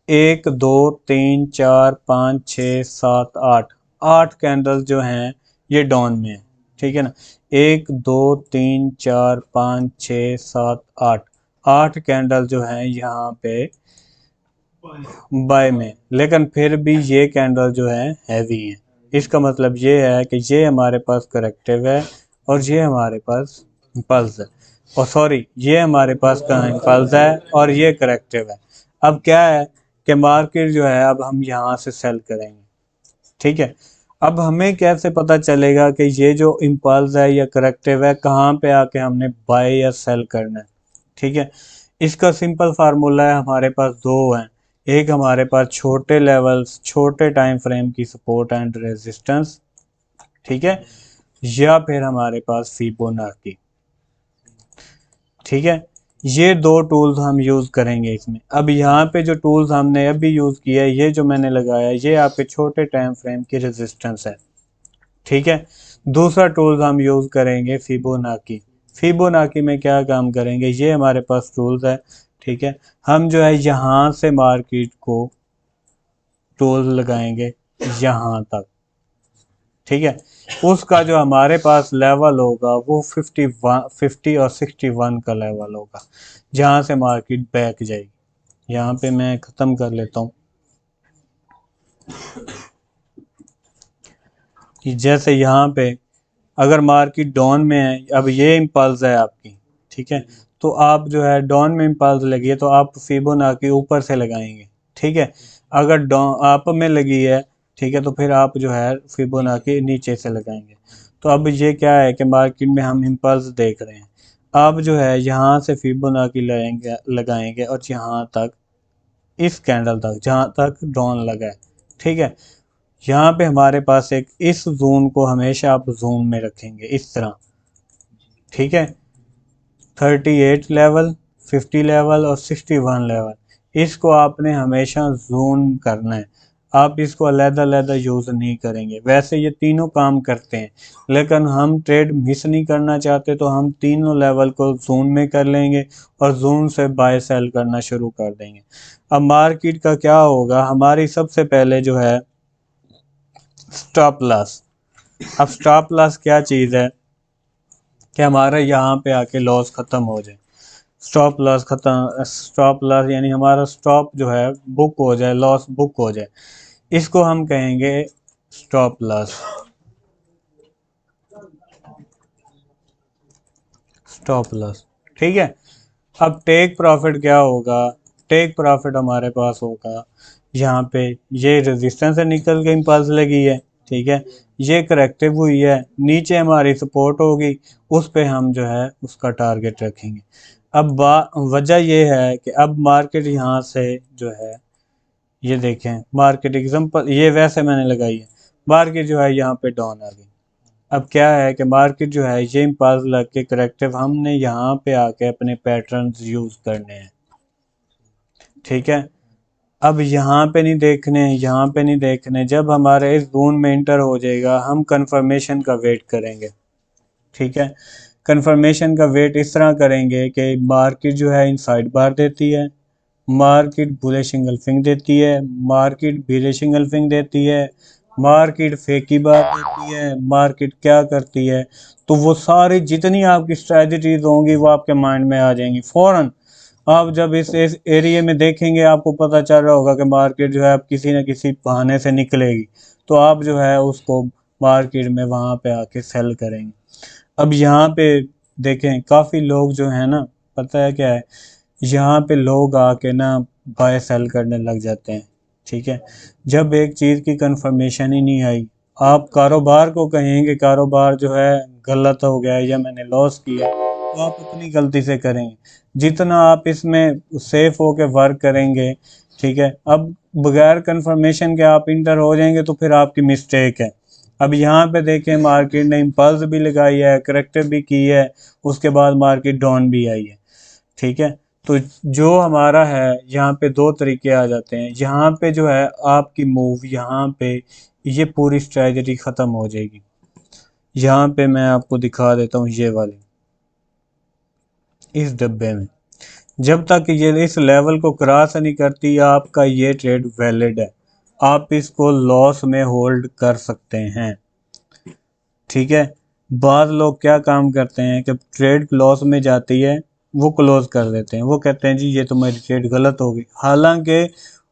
1 2 3 4 5 6 7 8, 8 कैंडल जो हैं ये डाउन में है, ठीक है ना। 1 2 3 4 5 6 7 8, 8 कैंडल जो हैं यहाँ पे बाय में, लेकिन फिर भी ये कैंडल जो है हैवी है। इसका मतलब ये है कि ये हमारे पास करेक्टिव है और ये हमारे पास इम्पल्स है, और सॉरी ये हमारे पास का इम्पल्स है और ये करेक्टिव है। अब क्या है कि मार्केट जो है अब हम यहाँ से सेल करेंगे, ठीक है। अब हमें कैसे पता चलेगा कि ये जो इम्पल्स है या करेक्टिव है कहाँ पे आके हमने बाय या सेल करना है, ठीक है। इसका सिंपल फार्मूला है, हमारे पास दो हैं, एक हमारे पास छोटे लेवल्स छोटे टाइम फ्रेम की सपोर्ट एंड रेजिस्टेंस, ठीक है, या फिर हमारे पास फिबोनाची, ठीक है। ये दो टूल्स हम यूज़ करेंगे इसमें। अब यहाँ पे जो टूल्स हमने अभी यूज़ किया है, ये जो मैंने लगाया, ये आपके छोटे टाइम फ्रेम की रेजिस्टेंस है, ठीक है। दूसरा टूल्स हम यूज़ करेंगे फिबोनाची। फिबोनाची में क्या काम करेंगे, ये हमारे पास टूल्स है, ठीक है। हम जो है यहाँ से मार्केट को टूल्स लगाएंगे यहाँ तक, ठीक है। उसका जो हमारे पास लेवल होगा वो 50 और 61 का लेवल होगा, जहाँ से मार्केट बैक जाएगी। यहाँ पे मैं ख़त्म कर लेता हूँ कि जैसे यहाँ पे अगर मार्केट डाउन में है, अब ये इम्पल्स है आपकी, ठीक है, तो आप जो है डाउन में इम्पल्स लगी है तो आप फिबोनाची ऊपर से लगाएंगे, ठीक है। अगर डाउन आप में लगी है, ठीक है, तो फिर आप जो है फिबोनाची नीचे से लगाएंगे। तो अब ये क्या है कि मार्केट में हम इम्पल्स देख रहे हैं, आप जो है यहाँ से फिबोनाची लगाएंगे और यहाँ तक, इस कैंडल तक जहाँ तक डाउन लगा है, ठीक है। यहाँ पे हमारे पास एक इस जोन को हमेशा आप जोन में रखेंगे इस तरह, ठीक है। 38 लेवल, 50 लेवल और 61 लेवल, इसको आपने हमेशा जोन करना है, आप इसको अलग-अलग यूज़ नहीं करेंगे। वैसे ये तीनों काम करते हैं, लेकिन हम ट्रेड मिस नहीं करना चाहते तो हम तीनों लेवल को जोन में कर लेंगे और जोन से बाय सेल करना शुरू कर देंगे। अब मार्केट का क्या होगा, हमारी सबसे पहले जो है स्टॉप लॉस। अब स्टॉप लॉस क्या चीज़ है कि हमारा यहाँ पे आके लॉस ख़त्म हो जाए, स्टॉप लॉस ख़त्म, स्टॉप लॉस यानी हमारा स्टॉप जो है बुक हो जाए, लॉस बुक हो जाए, इसको हम कहेंगे स्टॉप लॉस। स्टॉप लॉस, ठीक है। अब टेक प्रॉफिट क्या होगा? टेक प्रॉफिट हमारे पास होगा यहाँ पे, ये रेजिस्टेंस से निकल के इम्पल्स लगी है, ठीक है, ये करेक्टिव हुई है, नीचे हमारी सपोर्ट होगी, उस पे हम जो है उसका टारगेट रखेंगे। अब वजह ये है कि अब मार्केट यहाँ से जो है, ये देखें मार्केट एग्जांपल ये वैसे मैंने लगाई है, मार्केट जो है यहाँ पे डाउन आ गई। अब क्या है कि मार्केट जो है ये इम्पल्स लग के करेक्टिव, हमने यहाँ पे आके अपने पैटर्न्स यूज़ करने हैं, ठीक है। अब यहाँ पे नहीं देखने, यहाँ पे नहीं देखने, जब हमारे इस जोन में इंटर हो जाएगा हम कंफर्मेशन का वेट करेंगे, ठीक है। कंफर्मेशन का वेट इस तरह करेंगे कि मार्केट जो है इनसाइड बार देती है, मार्केट बुलिश इंगल्फिंग देती है, मार्केट बेरिश इंगल्फिंग देती है, मार्केट फेकी बार देती है, मार्केट क्या करती है, तो वो सारी जितनी आपकी स्ट्रेटजीज होंगी वो आपके माइंड में आ जाएंगी फ़ौरन। आप जब इस एरिया में देखेंगे आपको पता चल रहा होगा कि मार्केट जो है अब किसी न किसी बहाने से निकलेगी, तो आप जो है उसको मार्केट में वहाँ पे आके सेल करेंगे। अब यहाँ पे देखें काफ़ी लोग जो है ना, पता है क्या है, यहाँ पे लोग आके ना बाय सेल करने लग जाते हैं, ठीक है। जब एक चीज़ की कंफर्मेशन ही नहीं आई, आप कारोबार को कहेंगे कारोबार जो है गलत हो गया या मैंने लॉस किया, तो आप अपनी गलती से करेंगे, जितना आप इसमें सेफ हो के वर्क करेंगे, ठीक है। अब बगैर कंफर्मेशन के आप इंटर हो जाएंगे तो फिर आपकी मिस्टेक है। अब यहाँ पे देखें मार्केट ने इम्पल्स भी लगाई है, करेक्टिव भी की है, उसके बाद मार्केट डाउन भी आई है, ठीक है। तो जो हमारा है यहाँ पे दो तरीके आ जाते हैं, यहाँ पे जो है आपकी मूव यहाँ पे ये पूरी स्ट्रेटजी ख़त्म हो जाएगी। यहाँ पे मैं आपको दिखा देता हूँ, ये वाली इस डब्बे में जब तक ये इस लेवल को क्रॉस नहीं करती आपका ये ट्रेड वैलिड है, आप इसको लॉस में होल्ड कर सकते हैं, ठीक है। बाद लोग क्या काम करते हैं कि ट्रेड लॉस में जाती है वो क्लोज कर देते हैं, वो कहते हैं जी ये तुम्हारी ट्रेड गलत होगी, हालांकि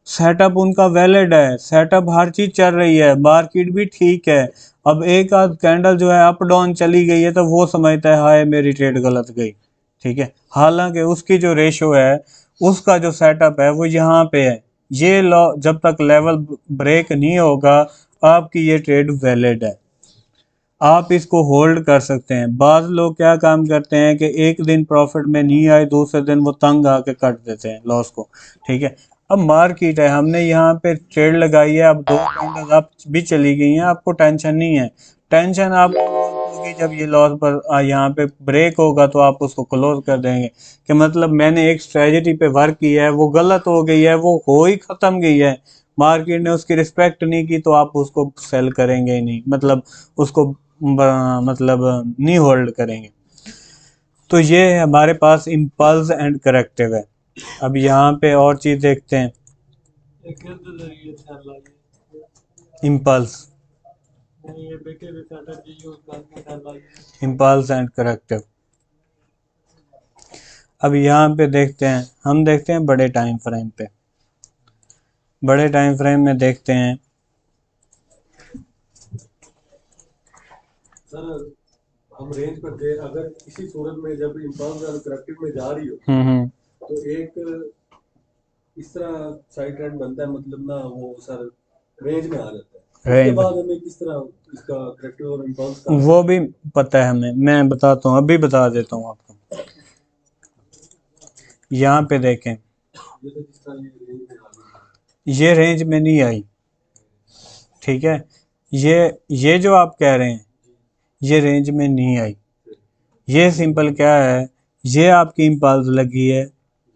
सेटअप उनका वैलिड है, सेटअप हर चीज़ चल रही है, मार्केट भी ठीक है। अब एक आध कैंडल जो है अप डाउन चली गई है तो वो समझता है हाय मेरी ट्रेड गलत गई, ठीक है, हालांकि उसकी जो रेशो है, उसका जो सेटअप है वो यहाँ पे है। ये लॉ जब तक लेवल ब्रेक नहीं होगा आपकी ये ट्रेड वैलिड है, आप इसको होल्ड कर सकते हैं। बाज़ लोग क्या काम करते हैं कि एक दिन प्रॉफिट में नहीं आए, दूसरे दिन वो तंग आके कट देते हैं लॉस को, ठीक है। अब मार्केट है, हमने यहाँ पे ट्रेड लगाई है, अब दो कैंडल आप भी चली गई हैं, आपको टेंशन नहीं है। टेंशन आपको होगी जब ये लॉस पर यहाँ पे ब्रेक होगा तो आप उसको क्लोज कर देंगे कि मतलब मैंने एक स्ट्रेटजी पे वर्क किया है वो गलत हो गई है, वो हो ही ख़त्म गई है, मार्केट ने उसकी रिस्पेक्ट नहीं की, तो आप उसको सेल करेंगे ही नहीं, मतलब उसको मतलब नहीं होल्ड करेंगे। तो ये हमारे पास इम्पल्स एंड करेक्टिव है। अब यहाँ पे और चीज़ देखते हैं, इम्पल्स, इम्पल्स एंड करेक्टिव। अब यहाँ पे देखते हैं, हम देखते हैं बड़े टाइम फ्रेम पे, बड़े टाइम फ्रेम में देखते हैं सर हम रेंज पर थे, अगर किसी सूरत में जब इम्पल्स और करेक्टिव में जा रही हो तो एक इस तरह साइड ट्रेंड बनता है, मतलब ना वो सर रेंज में आ जाता है, उसके बाद हमें किस तरह इसका करेक्टिव और इम्पल्स का वो भी पता है हमें, मैं बताता हूँ, अभी बता देता हूँ आपको। यहाँ पे देखें ये तो जिस तरह ये रेंज में आ गई, ये रेंज में नहीं आई, ठीक है, ये जो आप कह रहे हैं ये रेंज में नहीं आई, ये सिंपल क्या है, ये आपकी इम्पल्स लगी है,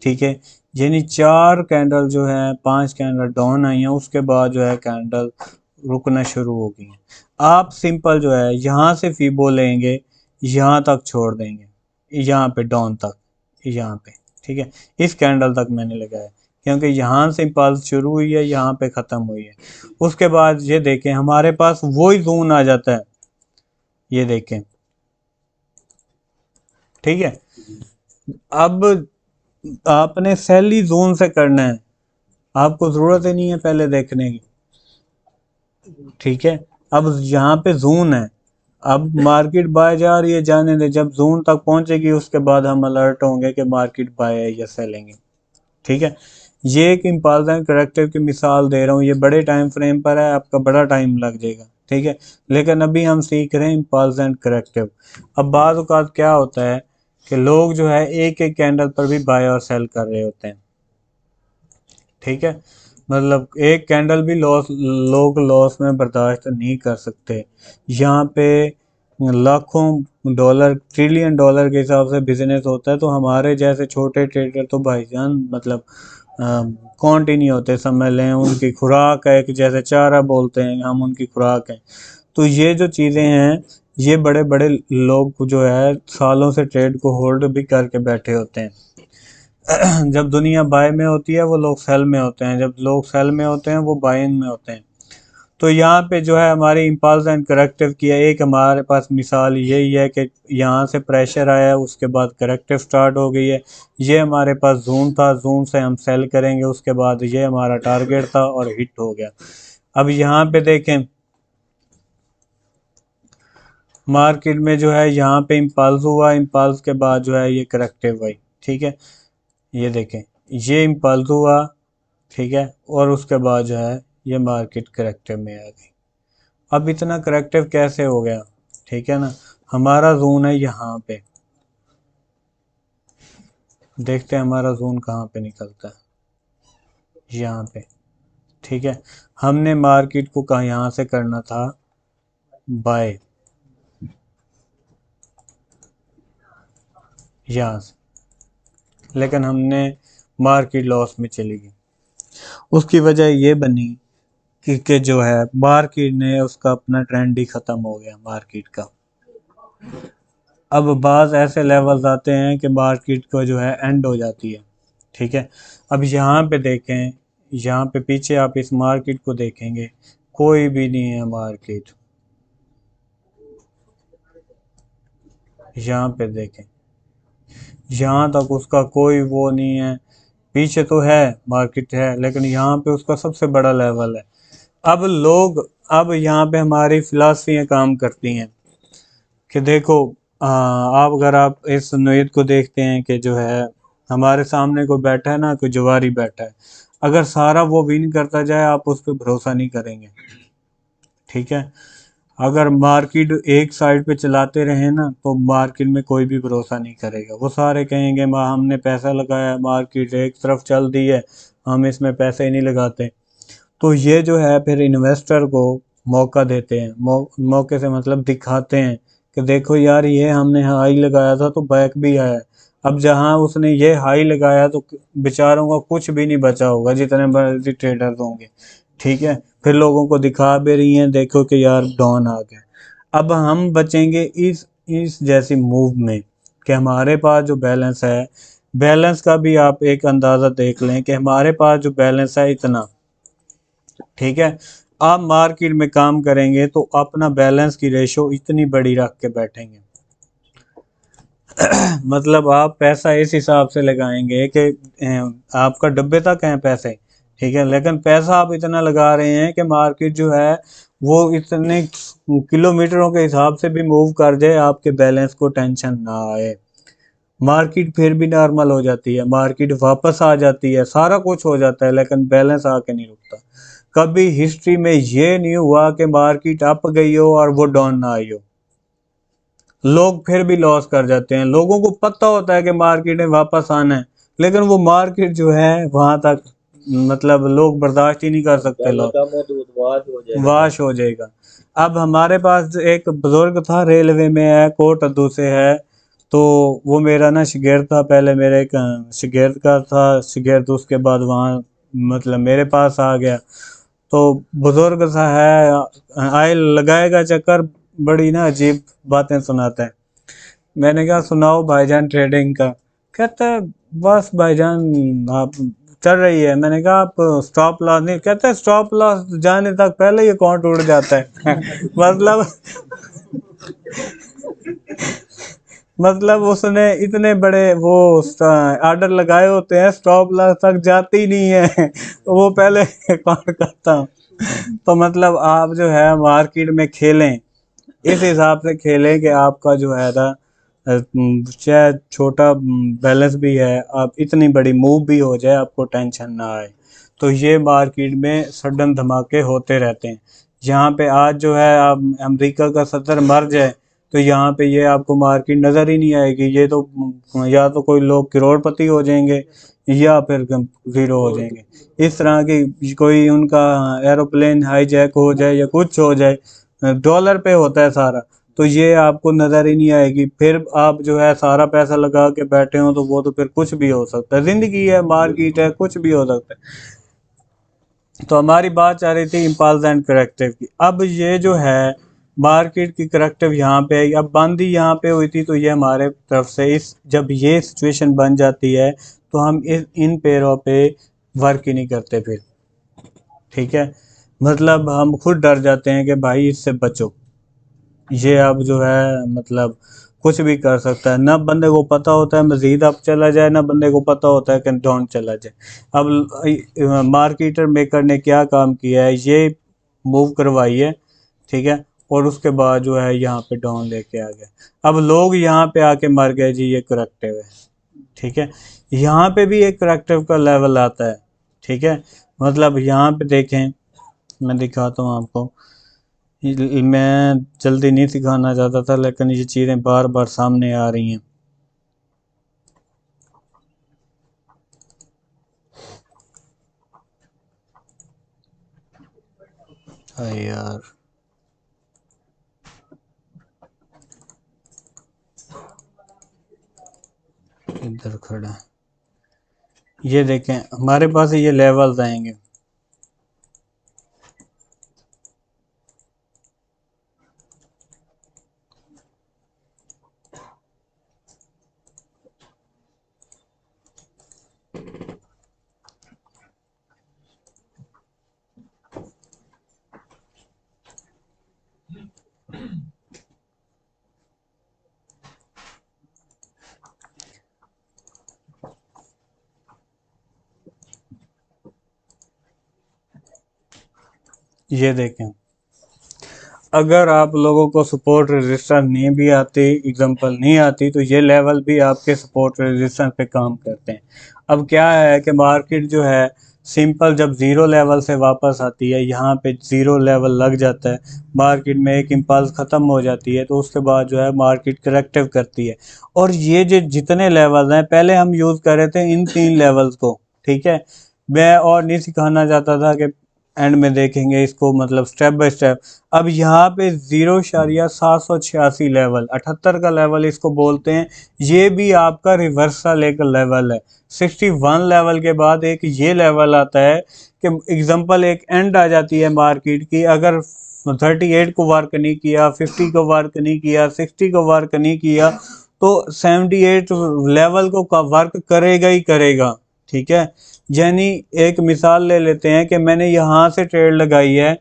ठीक है, यानी 4 कैंडल जो है 5 कैंडल डाउन आई हैं, उसके बाद जो है कैंडल रुकना शुरू हो गई हैं। आप सिंपल जो है यहाँ से फीबो लेंगे, यहाँ तक छोड़ देंगे, यहाँ पे डाउन तक, यहाँ पे, ठीक है, इस कैंडल तक मैंने लगाया क्योंकि यहाँ से इम्पल्स शुरू हुई है, यहाँ पे ख़त्म हुई है। उसके बाद ये देखें हमारे पास वही जोन आ जाता है, ये देखें ठीक है। अब आपने सेल ही जोन से करना है, आपको जरूरत ही नहीं है पहले देखने की, ठीक है। अब यहाँ पे जोन है, अब मार्केट बाय जा रही है, जाने दे, जब जोन तक पहुंचेगी उसके बाद हम अलर्ट होंगे कि मार्केट बाय है या सेलिंग है, ठीक है। ये एक इम्पल्स एंड करेक्टिव की मिसाल दे रहा हूँ, ये बड़े टाइम फ्रेम पर है, आपका बड़ा टाइम लग जाएगा, ठीक है। लेकिन अभी हम सीख रहे हैं इम्पल्स एंड करेक्टिव। अब बाज़ औक़ात क्या होता है कि लोग जो है एक एक कैंडल पर भी बाय और सेल कर रहे होते हैं, ठीक है। मतलब एक कैंडल भी लॉस, लोग लॉस में बर्दाश्त नहीं कर सकते। यहाँ पे लाखों डॉलर, ट्रिलियन डॉलर के हिसाब से बिजनेस होता है, तो हमारे जैसे छोटे ट्रेडर तो भाईजान मतलब काउंट ही नहीं होते, समझ लें उनकी खुराक है कि जैसे चारा बोलते हैं हम, उनकी खुराक है। तो ये जो चीज़ें हैं, ये बड़े बड़े लोग जो है सालों से ट्रेड को होल्ड भी करके बैठे होते हैं। जब दुनिया बाय में होती है वो लोग सेल में होते हैं, जब लोग सेल में होते हैं वो बाइंग में होते हैं। तो यहाँ पे जो है हमारी इम्पल्स एंड करेक्टिव की है, एक हमारे पास मिसाल यही है कि यहाँ से प्रेशर आया, उसके बाद करेक्टिव स्टार्ट हो गई है, ये हमारे पास जोन था, जोन से हम सेल करेंगे, उसके बाद ये हमारा टारगेट था और हिट हो गया। अब यहाँ पे देखें मार्केट में जो है यहाँ पे इम्पल्स हुआ, इम्पल्स के बाद जो है ये करेक्टिव आई, ठीक है। ये देखें ये इम्पल्स हुआ, ठीक है, और उसके बाद जो है ये मार्केट करेक्टिव में आ गई। अब इतना करेक्टिव कैसे हो गया, ठीक है ना। हमारा जोन है यहाँ पे, देखते हैं हमारा जोन कहाँ पे निकलता है, यहाँ पे, ठीक है। हमने मार्केट को कहाँ यहाँ से करना था बाय, यहाँ से, लेकिन हमने मार्केट लॉस में चली गई। उसकी वजह ये बनी कि जो है मार्केट ने उसका अपना ट्रेंड ही ख़त्म हो गया मार्केट का। अब बाज़ ऐसे लेवल्स आते हैं कि मार्केट को जो है एंड हो जाती है, ठीक है। अब यहाँ पे देखें, यहाँ पे पीछे आप इस मार्केट को देखेंगे, कोई भी नहीं है मार्केट। यहाँ पे देखें, यहाँ तक उसका कोई वो नहीं है, पीछे तो है मार्केट है, लेकिन यहाँ पे उसका सबसे बड़ा लेवल है। अब लोग, अब यहाँ पे हमारी फिलॉसफियाँ काम करती हैं कि देखो आप अगर आप इस नोयत को देखते हैं कि जो है हमारे सामने कोई बैठा है ना, कोई जुआरी बैठा है, अगर सारा वो विन करता जाए आप उस पर भरोसा नहीं करेंगे, ठीक है। अगर मार्केट एक साइड पे चलाते रहे ना तो मार्केट में कोई भी भरोसा नहीं करेगा, वो सारे कहेंगे माँ हमने पैसा लगाया, मार्केट एक तरफ चल दी है, हम इसमें पैसे ही नहीं लगाते। तो ये जो है फिर इन्वेस्टर को मौका देते हैं, मौके से मतलब दिखाते हैं कि देखो यार ये हमने हाई लगाया था तो बैक भी आया। अब जहां उसने ये हाई लगाया तो बेचारों का कुछ भी नहीं बचा होगा, जितने बड़े ट्रेडर्स होंगे, ठीक है। फिर लोगों को दिखा भी रही हैं देखो कि यार डाउन आ गया। अब हम बचेंगे इस जैसी मूव में कि हमारे पास जो बैलेंस है, बैलेंस का भी आप एक अंदाज़ा देख लें कि हमारे पास जो बैलेंस है इतना, ठीक है। आप मार्केट में काम करेंगे तो अपना बैलेंस की रेशो इतनी बड़ी रख के बैठेंगे मतलब आप पैसा इस हिसाब से लगाएंगे कि आपका डब्बे तक हैं पैसे, ठीक है, लेकिन पैसा आप इतना लगा रहे हैं कि मार्केट जो है वो इतने किलोमीटरों के हिसाब से भी मूव कर जाए, आपके बैलेंस को टेंशन ना आए। मार्केट फिर भी नॉर्मल हो जाती है, मार्केट वापस आ जाती है, सारा कुछ हो जाता है, लेकिन बैलेंस आके नहीं रुकता। कभी हिस्ट्री में ये नहीं हुआ कि मार्केट अप गई हो और वो डाउन ना आई हो, लोग फिर भी लॉस कर जाते हैं। लोगों को पता होता है कि मार्केट में वापस आना है, लेकिन वो मार्केट जो है वहां तक मतलब लोग बर्दाश्त ही नहीं कर सकते, लोग वाश हो जाएगा। अब हमारे पास एक बुजुर्ग था, रेलवे में है, कोट अद्दू से है, तो वो मेरा ना शिगिर्द था, पहले मेरे एक शिगिर्द का था शिगिर्द, उसके बाद वहाँ मतलब मेरे पास आ गया। तो बुजुर्ग सा है, आए लगाएगा चक्कर, बड़ी ना अजीब बातें सुनाता है। मैंने कहा सुनाओ भाईजान ट्रेडिंग का, कहता है बस भाईजान आप चल रही है। मैंने कहा आप स्टॉप लॉस नहीं, कहता है स्टॉप लॉस जाने तक पहले ही अकाउंट उड़ जाता है मतलब मतलब उसने इतने बड़े वो ऑर्डर लगाए होते हैं, स्टॉप लॉस तक जाती नहीं है वो पहले काउंट करता हूँ। तो मतलब आप जो है मार्केट में खेलें, इस हिसाब से खेलें कि आपका जो है ना चाहे छोटा बैलेंस भी है, आप इतनी बड़ी मूव भी हो जाए आपको टेंशन ना आए। तो ये मार्केट में सडन धमाके होते रहते हैं। यहाँ पे आज जो है आप अमेरिका का सदर मर जाए तो यहाँ पे ये आपको मार्केट नज़र ही नहीं आएगी। ये तो या तो कोई लोग करोड़पति हो जाएंगे या फिर ज़ीरो हो जाएंगे। इस तरह की कोई उनका एरोप्लेन हाईजैक हो जाए या कुछ हो जाए, डॉलर पे होता है सारा, तो ये आपको नज़र ही नहीं आएगी। फिर आप जो है सारा पैसा लगा के बैठे हो तो वो तो फिर कुछ भी हो सकता है। ज़िंदगी है, मार्केट है, कुछ भी हो सकता है। तो हमारी बात चल रही थी इम्पल्स एंड करेक्टिव की। अब ये जो है मार्केट की करेक्टिव यहाँ पे आई, अब बंदी यहाँ पे हुई थी तो ये हमारे तरफ से इस जब ये सिचुएशन बन जाती है तो हम इन पेयरों पे वर्क ही नहीं करते फिर, ठीक है। मतलब हम खुद डर जाते हैं कि भाई इससे बचो, ये अब जो है मतलब कुछ भी कर सकता है। ना बंदे को पता होता है मजीद अप चला जाए, ना बंदे को पता होता है कि डाउन चला जाए। अब मार्केटर मेकर ने क्या काम किया है, ये मूव करवाई है, ठीक है, और उसके बाद जो है यहाँ पे डाउन लेके आ गया। अब लोग यहाँ पे आके मर गए जी, ये करेक्टिव है, ठीक है। यहाँ पे भी एक करेक्टिव का लेवल आता है, ठीक है। मतलब यहाँ पे देखें, मैं दिखाता हूँ आपको। मैं जल्दी नहीं सिखाना चाहता था लेकिन ये चीज़ें बार बार सामने आ रही हैं। अरे यार, इधर खड़ा है। ये देखें हमारे पास ये लेवल्स आएंगे, ये देखें। अगर आप लोगों को सपोर्ट रेजिस्टेंस नहीं भी आती, एग्जांपल नहीं आती, तो ये लेवल भी आपके सपोर्ट रेजिस्टेंस पे काम करते हैं। अब क्या है कि मार्केट जो है सिंपल जब ज़ीरो लेवल से वापस आती है, यहाँ पे ज़ीरो लेवल लग जाता है, मार्केट में एक इम्पल्स ख़त्म हो जाती है, तो उसके बाद जो है मार्केट करेक्टिव करती है। और ये जो जितने लेवल हैं पहले हम यूज़ कर रहे थे इन 3 लेवल्स को, ठीक है। मैं और नहीं सिखाना चाहता था कि एंड में देखेंगे इसको, मतलब स्टेप बाय स्टेप। अब यहाँ पे 0.786 लेवल, 78 का लेवल इसको बोलते हैं। ये भी आपका रिवर्सल एक लेवल है। 61 लेवल के बाद एक ये लेवल आता है कि एग्जांपल एक एंड आ जाती है मार्केट की, अगर 38 को वर्क नहीं किया, 50 को वर्क नहीं किया, 60 को वर्क नहीं किया, तो 78 लेवल को वर्क करेगा ही करेगा, ठीक है। यानी एक मिसाल ले लेते हैं कि मैंने यहाँ से ट्रेड लगाई है,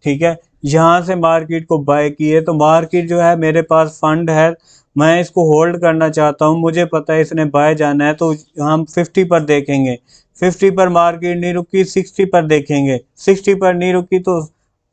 ठीक है, यहाँ से मार्केट को बाय की है, तो मार्केट जो है मेरे पास फंड है, मैं इसको होल्ड करना चाहता हूँ, मुझे पता है इसने बाय जाना है, तो हम 50 पर देखेंगे। 50 पर मार्केट नहीं रुकी, 60 पर देखेंगे, 60 पर नहीं रुकी तो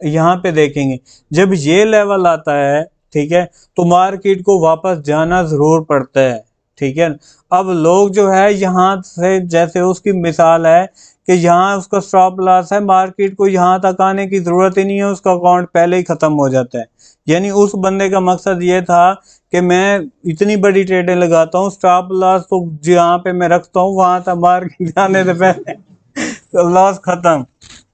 यहाँ पे देखेंगे। जब ये लेवल आता है, ठीक है, तो मार्केट को वापस जाना ज़रूर पड़ता है, ठीक है। अब लोग जो है यहाँ से, जैसे उसकी मिसाल है कि यहाँ उसका स्टॉप लॉस है, मार्केट को यहाँ तक आने की ज़रूरत ही नहीं है, उसका अकाउंट पहले ही ख़त्म हो जाता है। यानी उस बंदे का मकसद ये था कि मैं इतनी बड़ी ट्रेडें लगाता हूँ, स्टॉप लॉस तो जहाँ पे मैं रखता हूँ वहाँ तक मार्केट जाने से पहले तो लॉस ख़त्म,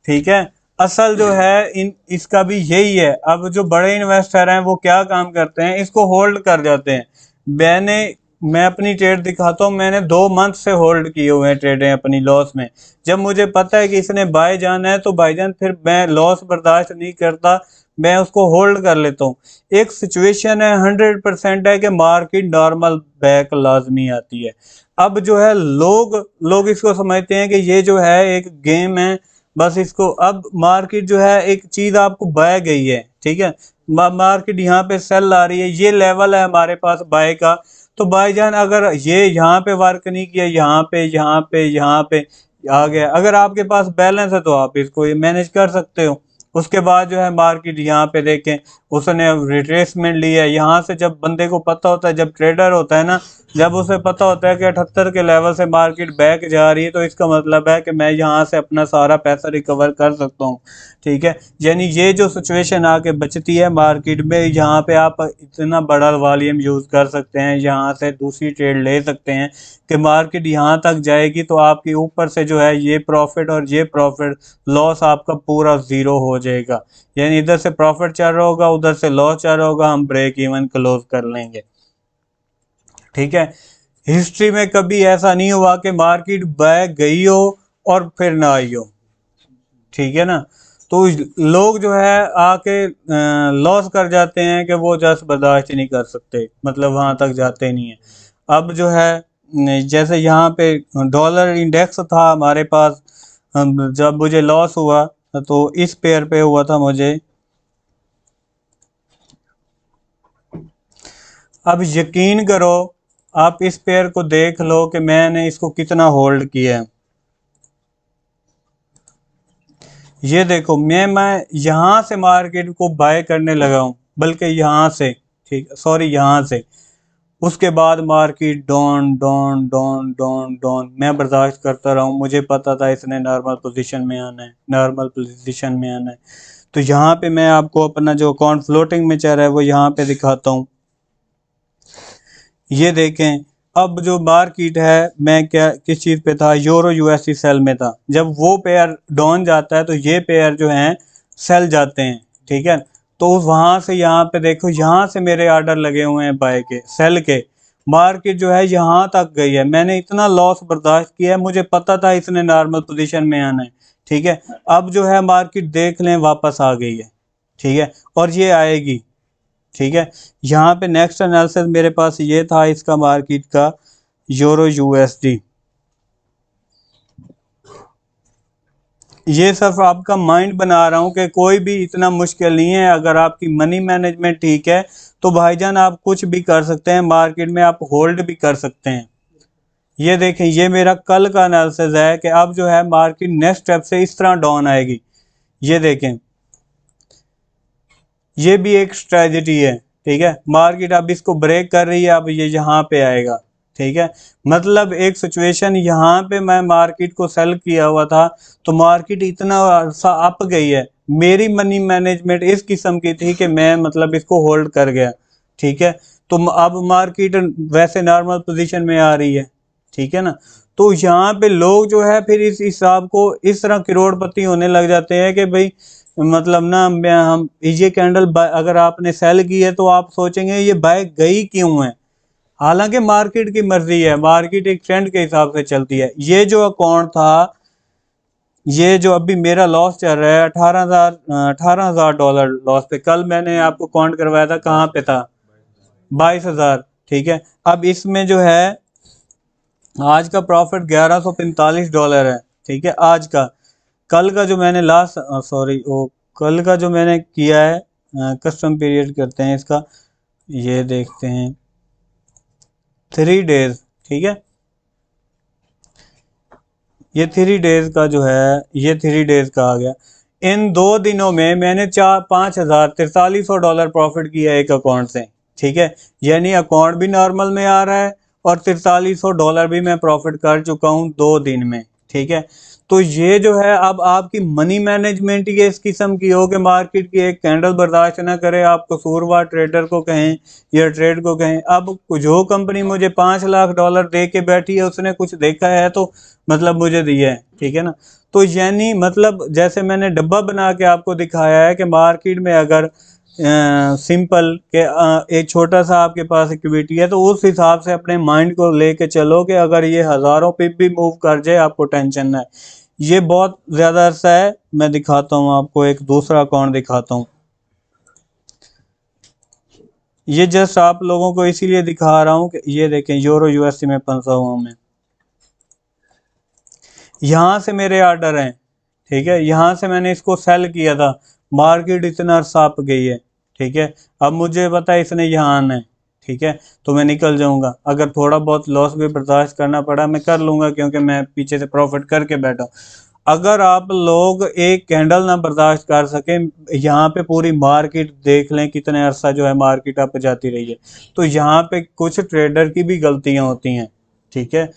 ठीक है। असल जो है इसका भी यही है। अब जो बड़े इन्वेस्टर हैं वो क्या काम करते हैं, इसको होल्ड कर जाते हैं। मैं अपनी ट्रेड दिखाता हूँ, मैंने 2 मंथ से होल्ड किए हुए हैं ट्रेडें अपनी लॉस में। जब मुझे पता है कि इसने बाय जाना है तो भाईजान फिर मैं लॉस बर्दाश्त नहीं करता, मैं उसको होल्ड कर लेता हूँ। एक सिचुएशन है 100% है कि मार्केट नॉर्मल बैक लाजमी आती है। अब जो है लोग इसको समझते हैं कि ये जो है एक गेम है, बस इसको, अब मार्केट जो है एक चीज़ आपको बाय गई है, ठीक है, मार्केट यहाँ पे सेल आ रही है, ये लेवल है हमारे पास बाय का, तो भाईजान अगर ये यहाँ पे वर्क नहीं किया, यहाँ पे आ गया, अगर आपके पास बैलेंस है तो आप इसको ये मैनेज कर सकते हो। उसके बाद जो है मार्केट यहाँ पे देखें, उसने रिट्रेसमेंट लिया है यहाँ से। जब बंदे को पता होता है, जब ट्रेडर होता है ना, जब उसे पता होता है कि 78 के लेवल से मार्केट बैक जा रही है, तो इसका मतलब है कि मैं यहाँ से अपना सारा पैसा रिकवर कर सकता हूँ। ठीक है, यानी ये जो सिचुएशन आके बचती है मार्केट में, यहाँ पे आप इतना बड़ा वॉल्यूम यूज़ कर सकते हैं, यहाँ से दूसरी ट्रेड ले सकते हैं कि मार्केट यहाँ तक जाएगी तो आपके ऊपर से जो है ये प्रॉफिट और ये प्रॉफिट लॉस आपका पूरा ज़ीरो हो जाएगा। यानी इधर से प्रॉफिट चल रहा होगा, उधर से लॉस चल रहा होगा, हम ब्रेक इवन क्लोज कर लेंगे। ठीक है, हिस्ट्री में कभी ऐसा नहीं हुआ कि मार्केट बैक गई हो और फिर ना आई हो। ठीक है ना, तो लोग जो है आके लॉस कर जाते हैं कि वो जस्ट बर्दाश्त नहीं कर सकते, मतलब वहां तक जाते नहीं है। अब जो है जैसे यहाँ पे डॉलर इंडेक्स था हमारे पास, जब मुझे लॉस हुआ तो इस पेयर पे हुआ था मुझे। अब यकीन करो, आप इस पेयर को देख लो कि मैंने इसको कितना होल्ड किया है। ये देखो, मैं यहाँ से मार्केट को बाय करने लगा हूँ, बल्कि यहाँ से, ठीक, सॉरी यहाँ से। उसके बाद market down down down down down, मैं बर्दाश्त करता रहा हूँ। मुझे पता था इसने नॉर्मल पोजीशन में आना है, नॉर्मल पोजीशन में आना है। तो यहाँ पे मैं आपको अपना जो अकाउंट फ्लोटिंग में चल रहा है वो यहाँ पे दिखाता हूँ। ये देखें, अब जो मार्केट है, मैं क्या किस चीज़ पे था, यूरो यूएसडी सेल में था। जब वो पेयर डाउन जाता है तो ये पेयर जो हैं सेल जाते हैं। ठीक है, तो वहाँ से यहाँ पे देखो, यहाँ से मेरे ऑर्डर लगे हुए हैं बाय के, सेल के। मार्केट जो है यहाँ तक गई है, मैंने इतना लॉस बर्दाश्त किया है, मुझे पता था इसने नॉर्मल पोजीशन में आना है। ठीक है, अब जो है मार्केट देख लें वापस आ गई है। ठीक है, और ये आएगी। ठीक है, यहाँ पे नेक्स्ट एनालिसिस मेरे पास ये था इसका मार्केट का, यूरो यूएसडी। ये सिर्फ आपका माइंड बना रहा हूँ कि कोई भी इतना मुश्किल नहीं है। अगर आपकी मनी मैनेजमेंट ठीक है तो भाईजान आप कुछ भी कर सकते हैं, मार्केट में आप होल्ड भी कर सकते हैं। ये देखें, ये मेरा कल का एनालिसिस है कि अब जो है मार्केट नेक्स्ट स्टेप से इस तरह डाउन आएगी। ये देखें, ये भी एक स्ट्रेटजी है। ठीक है, मार्केट अब इसको ब्रेक कर रही है, अब ये यहाँ पे आएगा। ठीक है, मतलब एक सिचुएशन यहाँ पे मैं मार्केट को सेल किया हुआ था तो मार्केट इतना सा अप गई है, मेरी मनी मैनेजमेंट इस किस्म की थी कि मैं मतलब इसको होल्ड कर गया। ठीक है, तो अब मार्केट वैसे नॉर्मल पोजीशन में आ रही है। ठीक है ना, तो यहाँ पे लोग जो है फिर इस हिसाब को इस तरह करोड़पति होने लग जाते हैं कि भाई मतलब ना, हम ये कैंडल अगर आपने सेल की है तो आप सोचेंगे ये बाय गई क्यों है। हालांकि मार्केट की मर्जी है, मार्केट एक ट्रेंड के हिसाब से चलती है। ये जो अकाउंट था, ये जो अभी मेरा लॉस चल रहा है, $18,000 लॉस पे, कल मैंने आपको काउंट करवाया था, कहाँ पे था, 22,000। ठीक है, अब इसमें जो है आज का प्रॉफिट $1145 है। ठीक है, आज का। कल का जो मैंने कल का जो मैंने किया है, कस्टम पीरियड करते हैं इसका, ये देखते हैं 3 डेज। ठीक है, ये 3 डेज का जो है, ये 3 डेज का आ गया। इन 2 दिनों में मैंने $5,4300 प्रॉफिट किया एक अकाउंट से। ठीक है, यानी अकाउंट भी नॉर्मल में आ रहा है और $4300 भी मैं प्रॉफिट कर चुका हूँ 2 दिन में। ठीक है, तो ये जो है अब आपकी मनी मैनेजमेंट ये इस किस्म की हो कि मार्केट की एक कैंडल बर्दाश्त ना करे, आप कसूरवार ट्रेडर को कहें या ट्रेड को कहें। अब जो कंपनी मुझे $5 लाख दे के बैठी है, उसने कुछ देखा है तो मतलब मुझे दिया है। ठीक है ना, तो यानी मतलब जैसे मैंने डब्बा बना के आपको दिखाया है कि मार्केट में अगर सिंपल के एक छोटा सा आपके पास इक्विटी है तो उस हिसाब से अपने माइंड को लेके चलो कि अगर ये हज़ारों पिप भी मूव कर जाए आपको टेंशन ना है। ये बहुत ज़्यादा अरसा है। मैं दिखाता हूँ आपको, एक दूसरा अकाउंट दिखाता हूँ। ये जस्ट आप लोगों को इसीलिए दिखा रहा हूँ कि ये देखें, यूरो यूएसडी में फंसा हुआ मैं, यहाँ से मेरे ऑर्डर हैं। ठीक है, यहाँ से मैंने इसको सेल किया था, मार्केट इतना अरसा अप गई है। ठीक है, अब मुझे पता है इसने यहाँ आना है। ठीक है, तो मैं निकल जाऊंगा। अगर थोड़ा बहुत लॉस भी बर्दाश्त करना पड़ा मैं कर लूंगा, क्योंकि मैं पीछे से प्रॉफिट करके बैठा हूं। अगर आप लोग एक कैंडल ना बर्दाश्त कर सकें, यहाँ पे पूरी मार्केट देख लें कितने अरसा जो है मार्केट अप जाती रही है, तो यहाँ पे कुछ ट्रेडर की भी गलतियां होती हैं, ठीक है।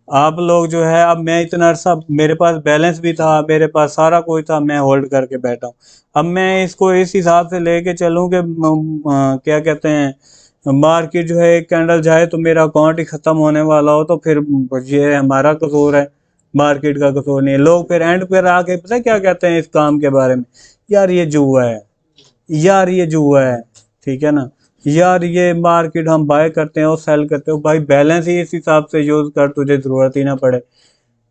आप लोग जो है, अब मैं इतना अरसा मेरे पास बैलेंस भी था, मेरे पास सारा कुछ था, मैं होल्ड करके बैठा हूँ। अब मैं इसको इस हिसाब से लेके चलूँ कि क्या कहते हैं, मार्केट जो है एक कैंडल जाए तो मेरा अकाउंट ही ख़त्म होने वाला हो, तो फिर ये हमारा कसूर है, मार्केट का कसूर नहीं है। लोग फिर एंड पर आके पता है क्या कहते हैं इस काम के बारे में, यार ये जुआ है, यार ये जुआ है, ठीक है ना, यार ये मार्केट हम बाय करते हैं और सेल करते हो। भाई बैलेंस ही इस हिसाब से यूज कर, तुझे जरूरत ही ना पड़े।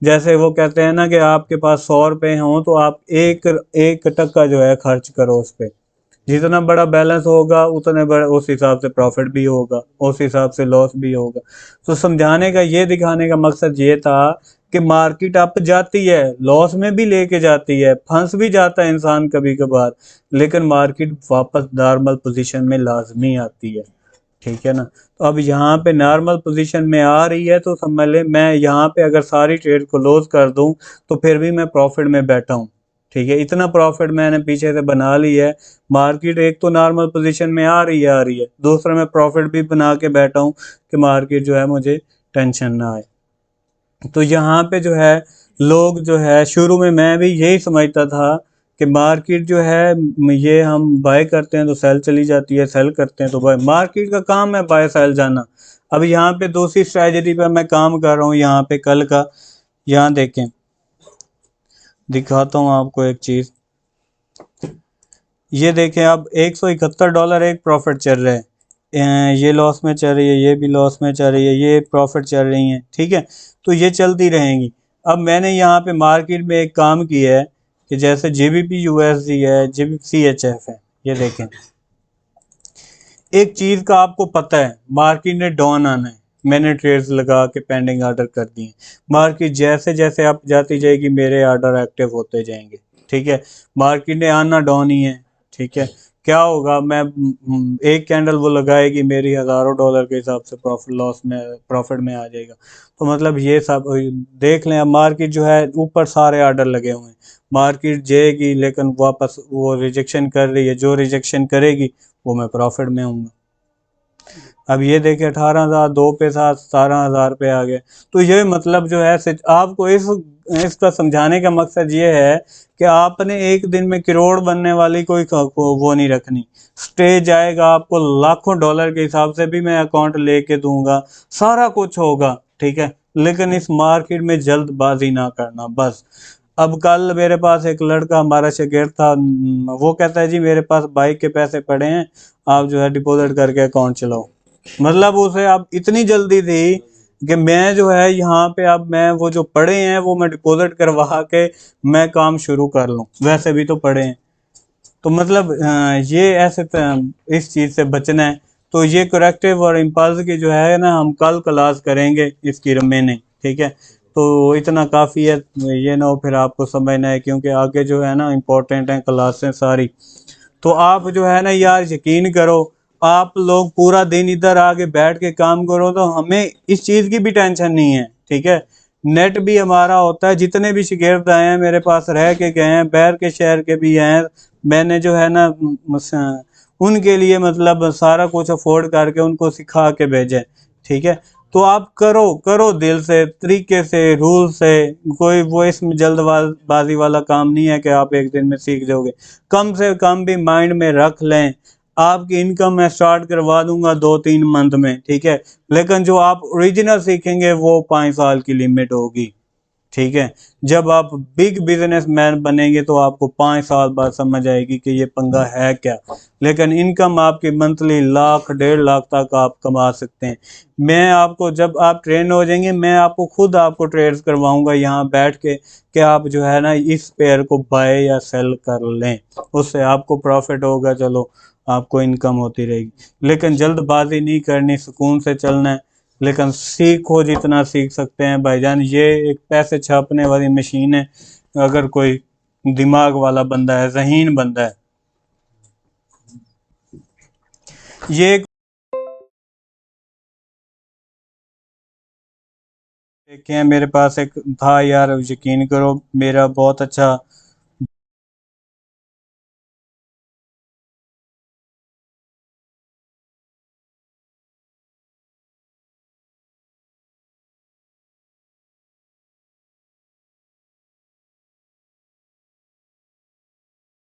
जैसे वो कहते हैं ना कि आपके पास 100 रुपए हों तो आप एक एक टका जो है खर्च करो उस पर। जितना बड़ा बैलेंस होगा उतने बड़ा उस हिसाब से प्रॉफिट भी होगा, उस हिसाब से लॉस भी होगा। तो समझाने का, ये दिखाने का मकसद ये था कि मार्केट अप जाती है, लॉस में भी लेके जाती है, फंस भी जाता है इंसान कभी कभार, लेकिन मार्केट वापस नॉर्मल पोजीशन में लाजमी आती है, ठीक है ना। तो अब यहाँ पे नॉर्मल पोजीशन में आ रही है, तो समझ ले मैं यहाँ पे अगर सारी ट्रेड को लॉस कर दूं तो फिर भी मैं प्रॉफिट में बैठा हूँ, ठीक है। इतना प्रॉफिट मैंने पीछे से बना ली है। मार्केट एक तो नॉर्मल पोजीशन में आ रही है, दूसरा मैं प्रॉफिट भी बना के बैठा हूँ कि मार्केट जो है मुझे टेंशन ना आए। तो यहाँ पे जो है लोग जो है, शुरू में मैं भी यही समझता था कि मार्केट जो है ये हम बाय करते हैं तो सेल चली जाती है, सेल करते हैं तो बाय, मार्केट का काम है बाय सेल जाना। अब यहाँ पे दूसरी स्ट्रैटेजी पर मैं काम कर रहा हूँ, यहाँ पे कल का, यहाँ देखें, दिखाता हूँ आपको एक चीज़। ये देखें, अब $171 एक प्रॉफिट चल रहा है, ये लॉस में चल रही है, ये भी लॉस में चल रही है, ये प्रॉफिट चल रही है, ठीक है। तो ये चलती रहेंगी। अब मैंने यहाँ पे मार्केट में एक काम किया है कि जैसे JBP USD है, JBP CHF है, ये देखें, एक चीज़ का आपको पता है मार्केट ने डाउन आना है, मैंने ट्रेड्स लगा के पेंडिंग ऑर्डर कर दिए। मार्केट जैसे जैसे अप जाती जाएगी मेरे ऑर्डर एक्टिव होते जाएंगे, ठीक है। मार्केट ने आना डाउन ही है, ठीक है। क्या होगा, मैं एक कैंडल वो लगाएगी, मेरी हज़ारों डॉलर के हिसाब से प्रॉफिट में आ जाएगा। तो मतलब ये सब देख लें। अब मार्केट जो है ऊपर सारे ऑर्डर लगे हुए हैं, मार्केट जाएगी लेकिन वापस वो रिजेक्शन कर रही है, जो रिजेक्शन करेगी वो मैं प्रॉफिट में हूँ। अब ये देखिए 18,000 2 पे साथ 17,000 पे आ गए। तो ये मतलब जो है आपको इसका समझाने का मकसद ये है कि आपने एक दिन में करोड़ बनने वाली कोई वो नहीं रखनी। स्टेज आएगा, आपको लाखों डॉलर के हिसाब से भी मैं अकाउंट लेके दूंगा, सारा कुछ होगा, ठीक है। लेकिन इस मार्केट में जल्दबाजी ना करना बस। अब कल मेरे पास एक लड़का हमारा शागिर्द था, वो कहता है जी मेरे पास बाइक के पैसे पड़े हैं, आप जो है डिपॉजिट करके अकाउंट चलाओ। मतलब उसे अब इतनी जल्दी थी कि मैं जो है यहाँ पे, अब मैं वो जो पड़े हैं वो मैं डिपॉजिट करवा के मैं काम शुरू कर लूँ, वैसे भी तो पड़े हैं। तो मतलब ये ऐसे इस चीज़ से बचना है। तो ये करेक्टिव और इम्पल्स की जो है ना, हम कल क्लास करेंगे इसकी रिमेनिंग, ठीक है। तो इतना काफ़ी है, ये ना हो फिर आपको समझना है, क्योंकि आगे जो है ना इम्पोर्टेंट है क्लासें सारी। तो आप जो है ना यार यकीन करो, आप लोग पूरा दिन इधर आके बैठ के काम करो तो हमें इस चीज़ की भी टेंशन नहीं है, ठीक है। नेट भी हमारा होता है, जितने भी शागिर्द आए हैं मेरे पास रह के गए हैं, बाहर के शहर के भी हैं, मैंने जो है ना उनके लिए मतलब सारा कुछ अफोर्ड करके उनको सिखा के भेजे, ठीक है। तो आप करो करो दिल से, तरीके से, रूल से, कोई वो इसमें जल्दबाजी वाला काम नहीं है कि आप एक दिन में सीख जाओगे। कम से कम भी माइंड में रख लें, आपकी इनकम मैं स्टार्ट करवा दूंगा 2-3 मंथ में, ठीक है। लेकिन जो आप ओरिजिनल सीखेंगे वो 5 साल की लिमिट होगी, ठीक है। जब आप बिग बिजनेसमैन बनेंगे तो आपको 5 साल बाद समझ आएगी कि ये पंगा है क्या। लेकिन इनकम आपकी मंथली 1,00,000 1,50,000 तक आप कमा सकते हैं। मैं आपको, जब आप ट्रेन हो जाएंगे, मैं आपको खुद आपको ट्रेड्स करवाऊंगा यहाँ बैठ के कि आप जो है ना इस पेयर को बाय या सेल कर लें, उससे आपको प्रॉफिट होगा, चलो आपको इनकम होती रहेगी। लेकिन जल्दबाजी नहीं करनी, सुकून से चलना है। लेकिन सीखो जितना सीख सकते हैं भाईजान, ये एक पैसे छापने वाली मशीन है। अगर कोई दिमाग वाला बंदा है, ज़हीन बंदा है, ये देखें मेरे पास एक था यार, यकीन करो मेरा बहुत अच्छा